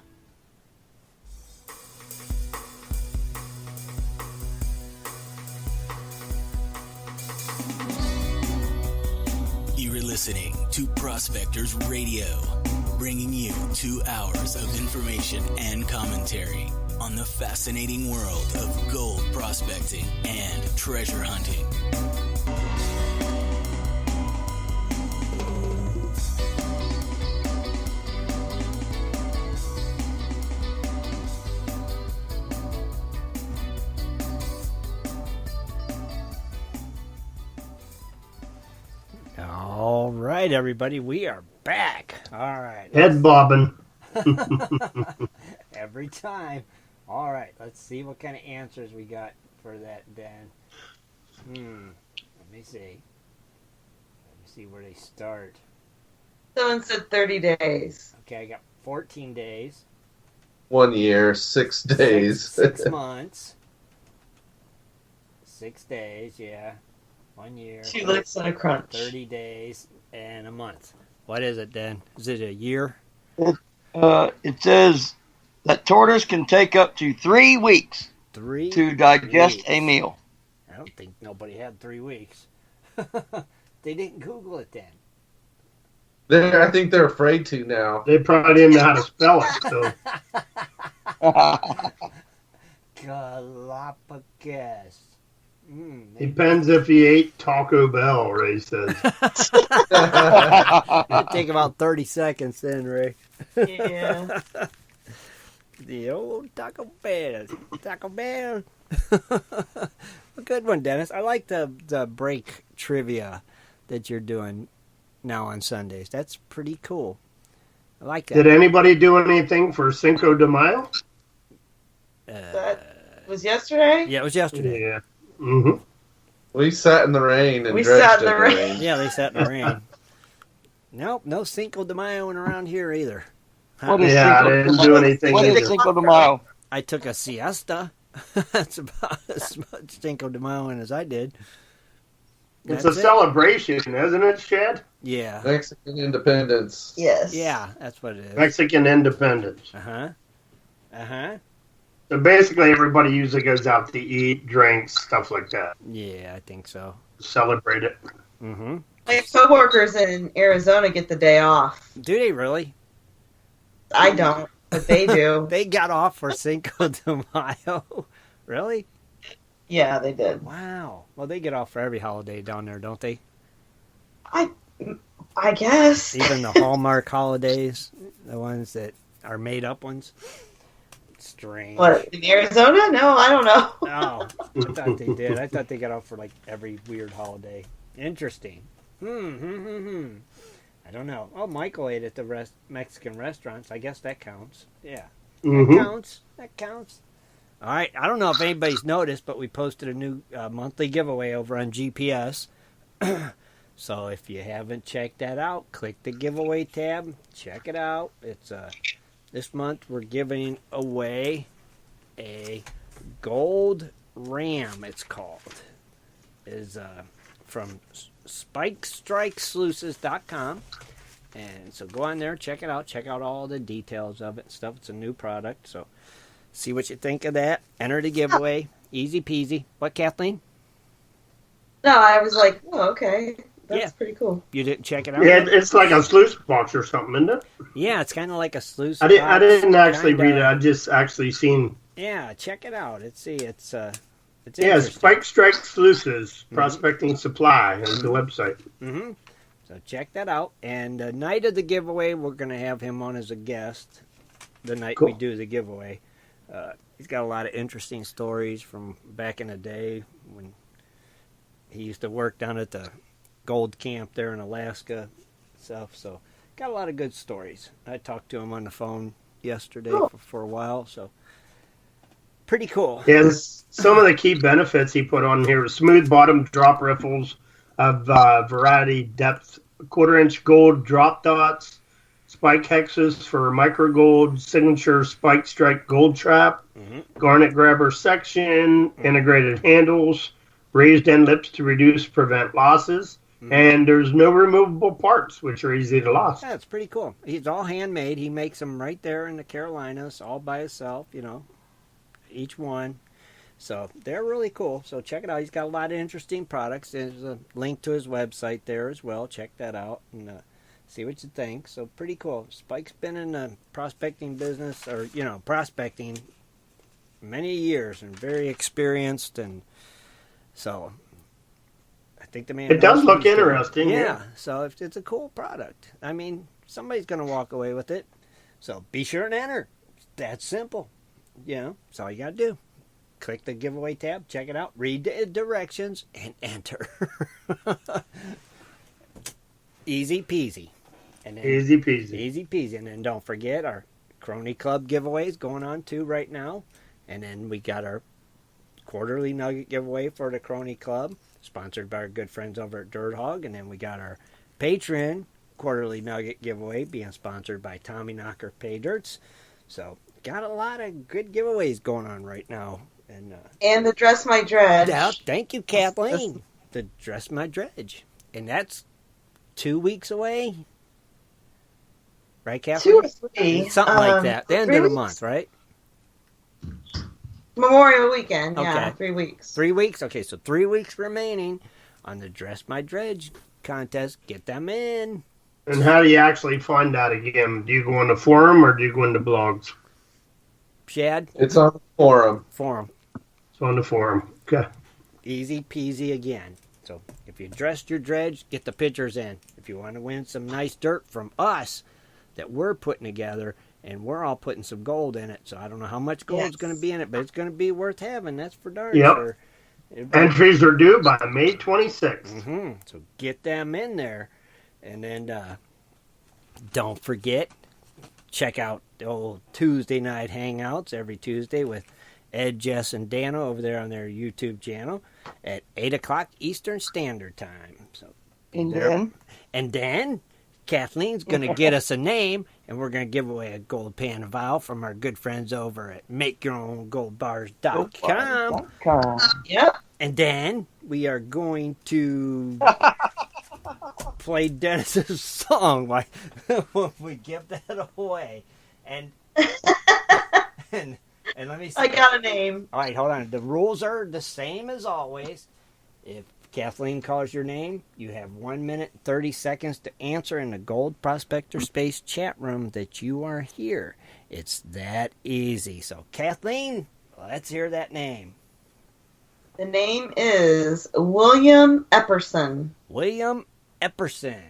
You're listening to Prospectors Radio, bringing you 2 hours of information and commentary on the fascinating world of gold prospecting and treasure hunting. All right, everybody, we are back. All right. Head bobbing. Every time. All right, let's see what kind of answers we got for that, Dan. Let me see. Let me see where they start. Someone said 30 days. Okay, I got 14 days. 1 year, 6 days. 6 months. 6 days, yeah. 1 year. 2 licks and a crunch. 30 days and a month. What is it, Dan? Is it a year? It says that tortoise can take up to 3 weeks 3 to digest weeks. a meal. I don't think nobody had 3 weeks. They didn't Google it then. I think they're afraid to now. They probably didn't know how to spell it. So Galapagos. depends if he ate Taco Bell, Ray says. It'd take about 30 seconds then, Ray. Yeah. The old Taco Bell. Taco Bell. A good one, Dennis. I like the break trivia that you're doing now on Sundays. That's pretty cool. I like that. Did anybody do anything for Cinco de Mayo? That was yesterday? Yeah, it was yesterday. Yeah. Mm-hmm. We sat in the rain and We drenched sat in in the rain. Yeah, they sat in the rain. Nope, no Cinco de Mayo around here either. Huh? What is Yeah, Cinco I de didn't Mayo? do anything What either. is Cinco de Mayo? I took a siesta. That's about as much Cinco de Mayo as I did. It's That's a it. celebration, isn't it, Shad? Yeah. Mexican independence. Yes. Yeah, that's what it is. Mexican independence. Uh-huh. Uh-huh. So basically, everybody usually goes out to eat, drinks, stuff like that. Yeah, I think so. Celebrate it. Mm-hmm. My coworkers in Arizona get the day off. Do they really? I don't, but they do. They got off for Cinco de Mayo. Really? Yeah, they did. Wow. Well, they get off for every holiday down there, don't they? I guess. Even the Hallmark holidays, the ones that are made up ones. Strange. What, in Arizona? No, I don't know. Oh, I thought they did. I thought they got off for like every weird holiday. Interesting. I don't know. Oh, Michael ate at the Mexican restaurants. I guess that counts. Yeah. That counts. All right. I don't know if anybody's noticed, but we posted a new monthly giveaway over on GPS. So if you haven't checked that out, click the giveaway tab. Check it out. It's this month we're giving away a gold ram. It's called. Is from SpikeStrikeSluices.com. And so go on there, check it out. Check out all the details of it and stuff. It's a new product. So see what you think of that. Enter the giveaway. Easy peasy. What, Kathleen? No, I was like, oh, okay. That's pretty cool. You didn't check it out? Yeah, it's like a sluice box or something, isn't it? Yeah, it's kind of like a sluice box. I didn't actually read it. I just actually seen. Yeah, check it out. It's Spike Strike Sluices, Prospecting Supply is the website. Mm-hmm. So check that out. And the night of the giveaway, we're going to have him on as a guest the night we do the giveaway. He's got a lot of interesting stories from back in the day when he used to work down at the gold camp there in Alaska stuff. So got a lot of good stories. I talked to him on the phone yesterday for a while. So pretty cool. Yes, some of the key benefits he put on here: smooth bottom drop riffles of variety depth, 1/4-inch gold drop dots, spike hexes for micro gold, signature spike strike gold trap, garnet grabber section, integrated handles, raised end lips to prevent losses, and there's no removable parts, which are easy to lose. Yeah, it's pretty cool. He's all handmade. He makes them right there in the Carolinas, all by himself, each one. So they're really cool. So check it out. He's got a lot of interesting products. There's a link to his website there as well. Check that out and see what you think. So pretty cool. Spike's been in the prospecting business, or prospecting many years, and very experienced, and so I think the man. It does look interesting. Yeah. So it's a cool product. I mean, somebody's going to walk away with it. So be sure and enter. That's simple. That's all you got to do. Click the giveaway tab, check it out, read the directions, and enter. Easy peasy. Easy peasy. Easy peasy. And then don't forget our Crony Club giveaways going on too right now. And then we got our quarterly nugget giveaway for the Crony Club, sponsored by our good friends over at Dirt Hog. And then we got our Patreon quarterly nugget giveaway being sponsored by Tommy Knocker Pay Dirts. So got a lot of good giveaways going on right now. And the Dress My Dredge. Yeah, thank you, Kathleen. The Dress My Dredge. And that's 2 weeks away. Right, Kathleen? 2 or 3. Something like that. The end of the month, right? Memorial Weekend, okay. Yeah, 3 weeks. 3 weeks? Okay, so 3 weeks remaining on the Dress My Dredge contest. Get them in. And how do you actually find that again? Do you go on the forum or do you go into blogs? Shad? It's on the forum. It's on the forum. Okay. Easy peasy again. So if you dressed your dredge, get the pictures in. If you want to win some nice dirt from us that we're putting together, and we're all putting some gold in it. So I don't know how much gold's going to be in it, but it's going to be worth having. That's for darn sure. Entries are due by May 26th. So get them in there. And then don't forget, check out the old Tuesday night hangouts every Tuesday with Ed, Jess, and Dana over there on their YouTube channel at 8 o'clock Eastern Standard Time. So, and then Kathleen's going to get us a name, and we're going to give away a gold pan vial from our good friends over at MakeYourOwnGoldBars.com. Yep. And then we are going to play Dennis's song when we give that away. And let me see. I got a name. All right, hold on. The rules are the same as always. If Kathleen calls your name. You have 1 minute, 30 seconds to answer in the Gold Prospector Space chat room that you are here. It's that easy. So, Kathleen, let's hear that name. The name is William Epperson. William Epperson.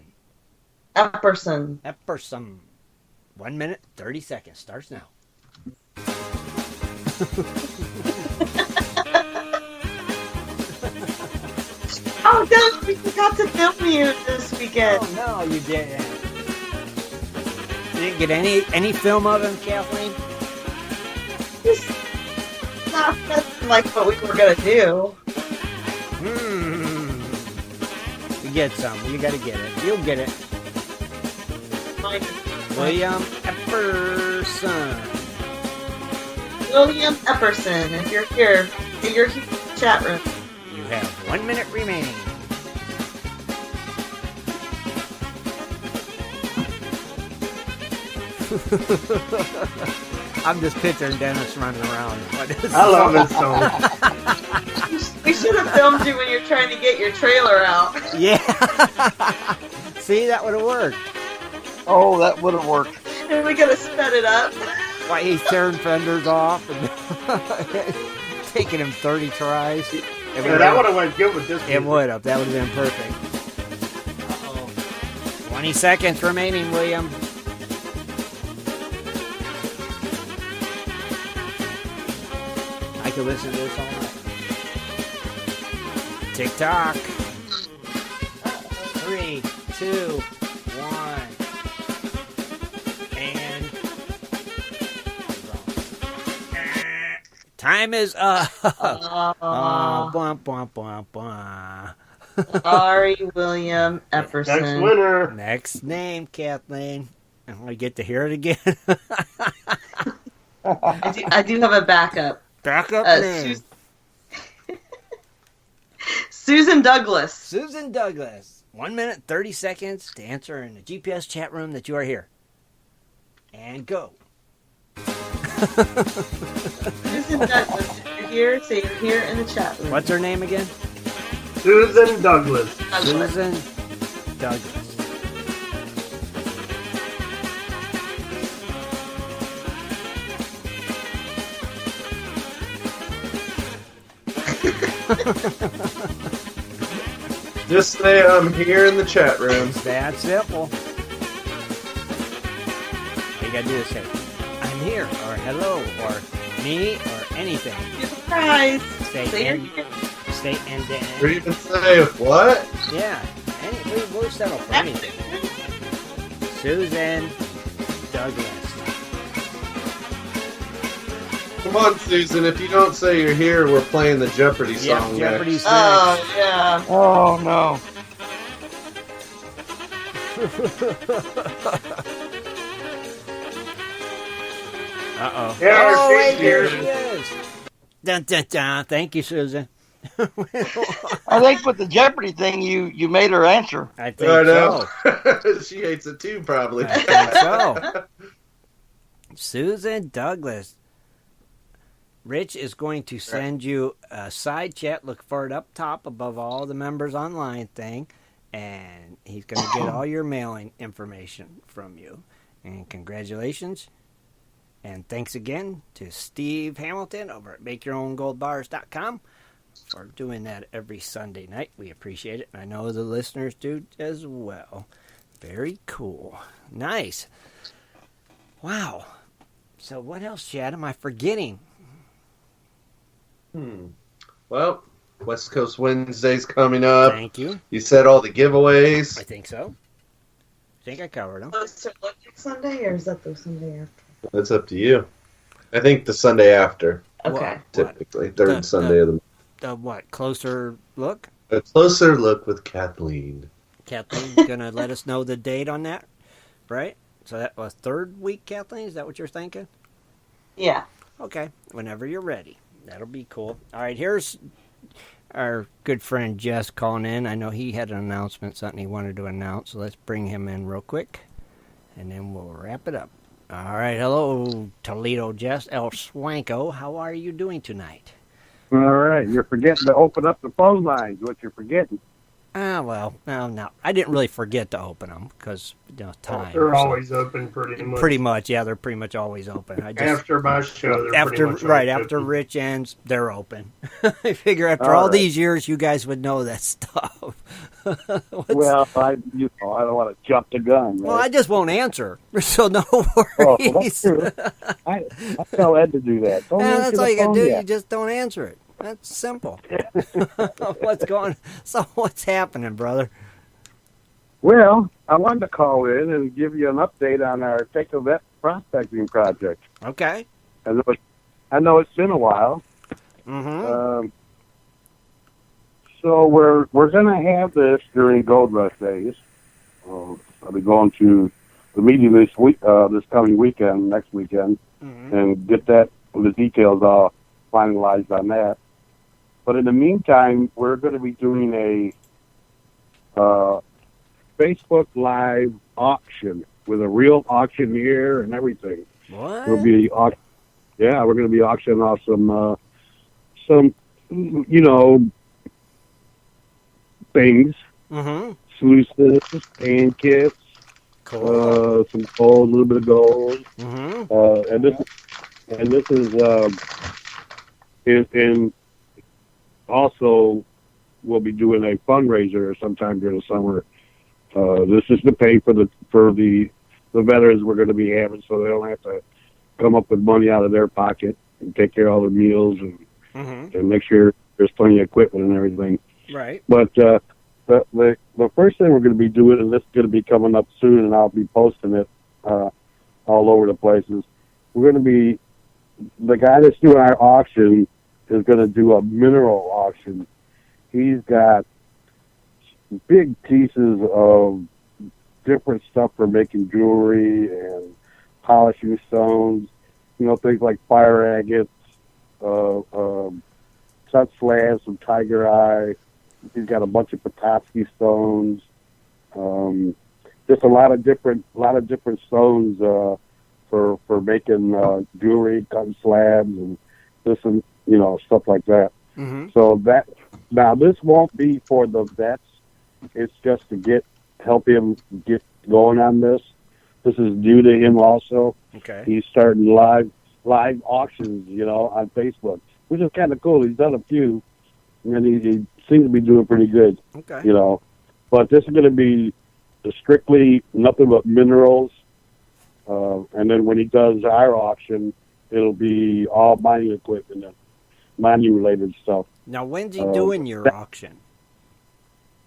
Epperson. Epperson. 1 minute, 30 seconds. Starts now. Oh, no, we forgot to film you this weekend. Oh, no, you didn't. You didn't get any film of him, Kathleen? Just not like what we were going to do. You get some. You got to get it. You'll get it. William Epperson. William Epperson, if you're here in your chat room. You have 1 minute remaining. I'm just picturing Dennis running around. I love this song. We should have filmed you when you're trying to get your trailer out. Yeah. See, that would have worked. Oh, that would have worked. And we could have sped it up. Why he's tearing fenders off and taking him 30 tries. Yeah, that would have went good with this. It would have. That would have been perfect. 20 seconds remaining, William. I could listen to this all night. Tick tock. 3, 2, 1. And time is up. Bwah, bwah, bwah, bwah. Sorry, William Epperson. Next winner. Next name, Kathleen. And we get to hear it again. I do have a backup. Backup name. Susan Douglas. Susan Douglas. 1 minute, 30 seconds to answer in the GPS chat room that you are here. And go. Susan Douglas. If you're here, say you're here in the chat room. What's her name again? Susan Douglas. Susan Douglas. Just say I'm here in the chat room. It's that simple. All you gotta do is say, I'm here, or hello, or me, or anything. Surprise! Say and then. Or even say what? Yeah, we'll settle for anything. Susan Douglas. Come on, Susan. If you don't say you're here, we're playing the Jeopardy song next. Jeopardy's next. Oh, yeah. Oh, no. Uh-oh. Yeah, oh, wait, she's there here. she is. Dun, dun, dun. Thank you, Susan. I think with the Jeopardy thing, you made her answer. I think I know. so. She hates it too, probably. I think so. Susan Douglas. Rich is going to send you a side chat. Look for it up top above all the members online thing. And he's going to get all your mailing information from you. And congratulations. And thanks again to Steve Hamilton over at MakeYourOwnGoldBars.com for doing that every Sunday night. We appreciate it. I know the listeners do as well. Very cool. Nice. Wow. So what else, Chad, am I forgetting? Well, West Coast Wednesday's coming up. Thank you. You said all the giveaways. I think so. I think I covered them. Closer look next Sunday, or is that the Sunday after? That's up to you. I think the Sunday after. Okay. Typically, third Sunday of the month. The what? Closer look? A closer look with Kathleen. Kathleen's going to let us know the date on that, right? So that was third week, Kathleen? Is that what you're thinking? Yeah. Okay. Whenever you're ready. That'll be cool. All right, here's our good friend Jess calling in. I know he had an announcement, something he wanted to announce, so let's bring him in real quick, and then we'll wrap it up. All right, hello, Toledo Jess El Swanko. How are you doing tonight? All right, you're forgetting to open up the phone lines. What you're forgetting? Well, no. I didn't really forget to open them because, time. They're always open pretty much. Pretty much, yeah. They're pretty much always open. After my show, they're pretty much after open. Rich ends, they're open. I figure after all these years, you guys would know that stuff. Well, I don't want to jump the gun. Right? Well, I just won't answer, so no worries. Well, that's true. I tell Ed to do that. Don't answer that's all the you got to phone do. yet. You just don't answer it. That's simple. What's happening, brother? Well, I wanted to call in and give you an update on our Take a Vet prospecting project. Okay. I know it's been a while. Mm-hmm. So we're going to have this during Gold Rush days. I'll be going to the meeting this coming weekend, next weekend, and get the details all finalized on that. But in the meantime, we're going to be doing a Facebook Live auction with a real auctioneer and everything. What? We're going to be auctioning off some things. Mm-hmm. Sluices, paint kits, cool. Some gold, a little bit of gold. Mm-hmm. And this is in also we'll be doing a fundraiser sometime during the summer. This is to pay for the veterans we're going to be having, so they don't have to come up with money out of their pocket and take care of all their meals and make sure there's plenty of equipment and everything. Right. But the first thing we're going to be doing, and this is going to be coming up soon, and I'll be posting it all over the places. We're going to be the guy that's doing our auction is going to do a mineral auction. He's got big pieces of different stuff for making jewelry and polishing stones, things like fire agates, cut slabs from tiger eye. He's got a bunch of Potofsky stones, just a lot of different stones for making jewelry, cutting slabs, and this and stuff like that. Mm-hmm. So now this won't be for the vets. It's just to help him get going on this. This is new to him also. Okay. He's starting live auctions, on Facebook, which is kind of cool. He's done a few, and he seems to be doing pretty good. Okay. But this is going to be strictly nothing but minerals. And then when he does our auction, it'll be all mining equipment and mining-related stuff. Now, when's he doing your auction?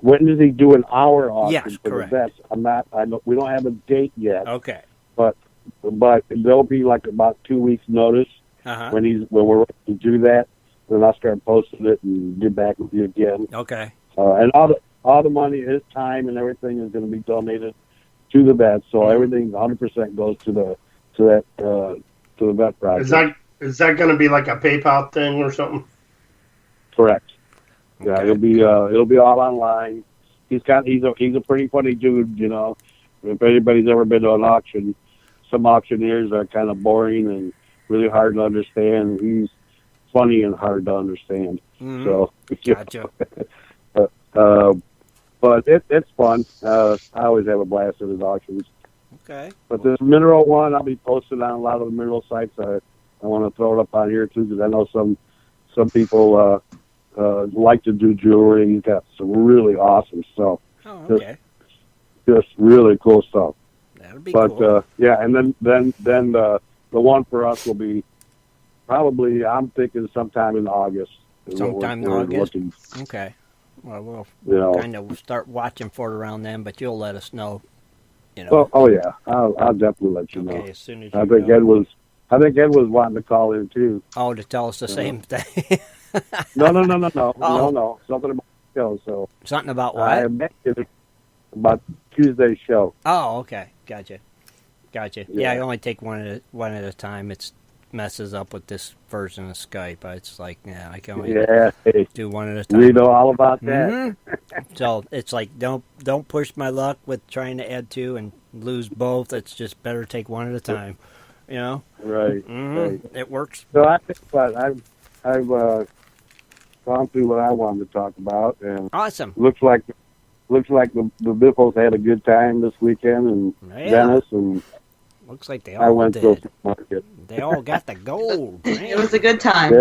When is he doing our auction? Yes, for correct. The vets? We don't have a date yet. Okay. But there'll be like about 2 weeks notice when we're ready to do that. Then I'll start posting it and get back with you again. Okay. And all the money, his time and everything is going to be donated to the vets. So everything 100% goes to the vet project. Is that going to be like a PayPal thing or something? Correct. Yeah, it'll be all online. He's a pretty funny dude, If anybody's ever been to an auction, some auctioneers are kind of boring and really hard to understand. He's funny and hard to understand. Mm-hmm. So, gotcha. But it's fun. I always have a blast at his auctions. Okay. But this mineral one, I'll be posting on a lot of the mineral sites. I want to throw it up on here too because I know some people like to do jewelry. He's got some really awesome stuff. Oh, okay. Just really cool stuff. That'll be cool. Yeah, and then the one for us will be probably, I'm thinking sometime in August. Sometime in August? Okay. Well, we'll kind of start watching for it around then, but you'll let us know. Oh yeah, I'll definitely let you know. Okay, as soon as you I think Ed was wanting to call in too. Oh, to tell us the same thing. No. Oh. No. Something about the show. So something about what? I mentioned about Tuesday's show. Oh, okay, gotcha. Yeah, I only take one at a time. It messes up with this version of Skype. It's like, I can only do one at a time. We know all about that. Mm-hmm. So it's like, don't push my luck with trying to add two and lose both. It's just better take one at a time. Right. Mm-hmm. Right. It works. So I think, but I've gone through what I wanted to talk about, and awesome. Looks like the Biffles had a good time this weekend, and Dennis and looks like they all I went did. to a flea market. They all got the gold. Man. It was a good time.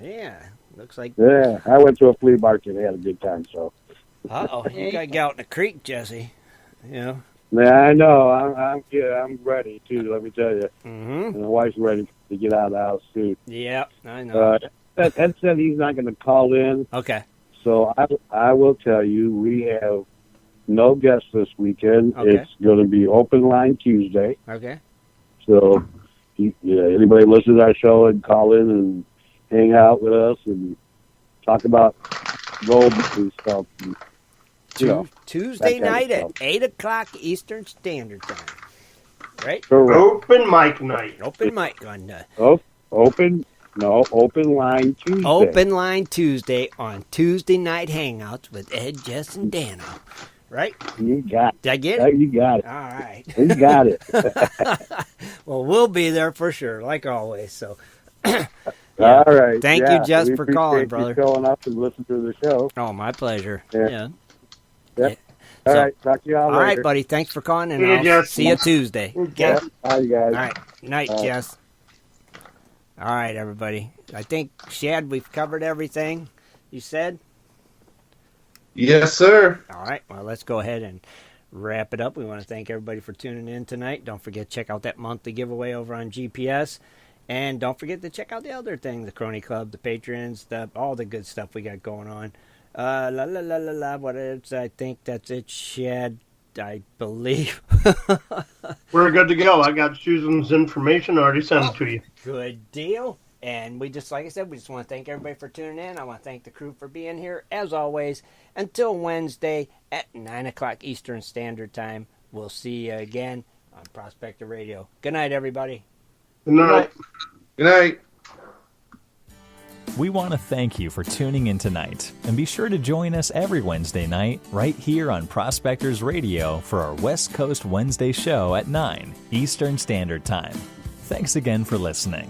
Yeah. Looks like. Yeah, I went to a flea market. They had a good time. So. You gotta get out in the creek, Jesse. You know. Yeah, I know. I'm ready too. Let me tell you. Mm-hmm. And the wife's ready to get out of the house too. Yeah, I know. Ed said he's not going to call in. Okay. So I will tell you, we have no guests this weekend. Okay. It's going to be open line Tuesday. Okay. So, anybody listen to our show and call in and hang out with us and talk about gold and stuff. And, Tuesday night at 8 o'clock Eastern Standard Time. Right? Correct. Open mic night. Open mic on open line Tuesday. Open line Tuesday on Tuesday Night Hangouts with Ed, Jess, and Dano. Right? You got it. Did I get it? You got it. All right. You got it. Well, we'll be there for sure, like always. So, All right. Thank you, Jess, for calling, brother. You showing up and listening to the show. Oh, my pleasure. Yeah. Yep. All right. Talk to you all later. All right, buddy. Thanks for calling, and See you, I'll Jess. see you Tuesday. Okay? Bye, you guys. All right. Night, Jess. All right, everybody. I think, Shad, we've covered everything you said. Yes, sir. All right. Well, let's go ahead and wrap it up. We want to thank everybody for tuning in tonight. Don't forget to check out that monthly giveaway over on GPS. And don't forget to check out the other thing, the Crony Club, the Patreons, all the good stuff we got going on. What else? I think that's it, Shad, I believe. We're good to go. I got Susan's information already sent to you. Good deal. And we just, like I said, we just want to thank everybody for tuning in. I want to thank the crew for being here. As always, until Wednesday at 9 o'clock Eastern Standard Time, we'll see you again on Prospector Radio. Good night, everybody. Good night. Good night. We want to thank you for tuning in tonight, and be sure to join us every Wednesday night right here on Prospectors Radio for our West Coast Wednesday show at 9 Eastern Standard Time. Thanks again for listening.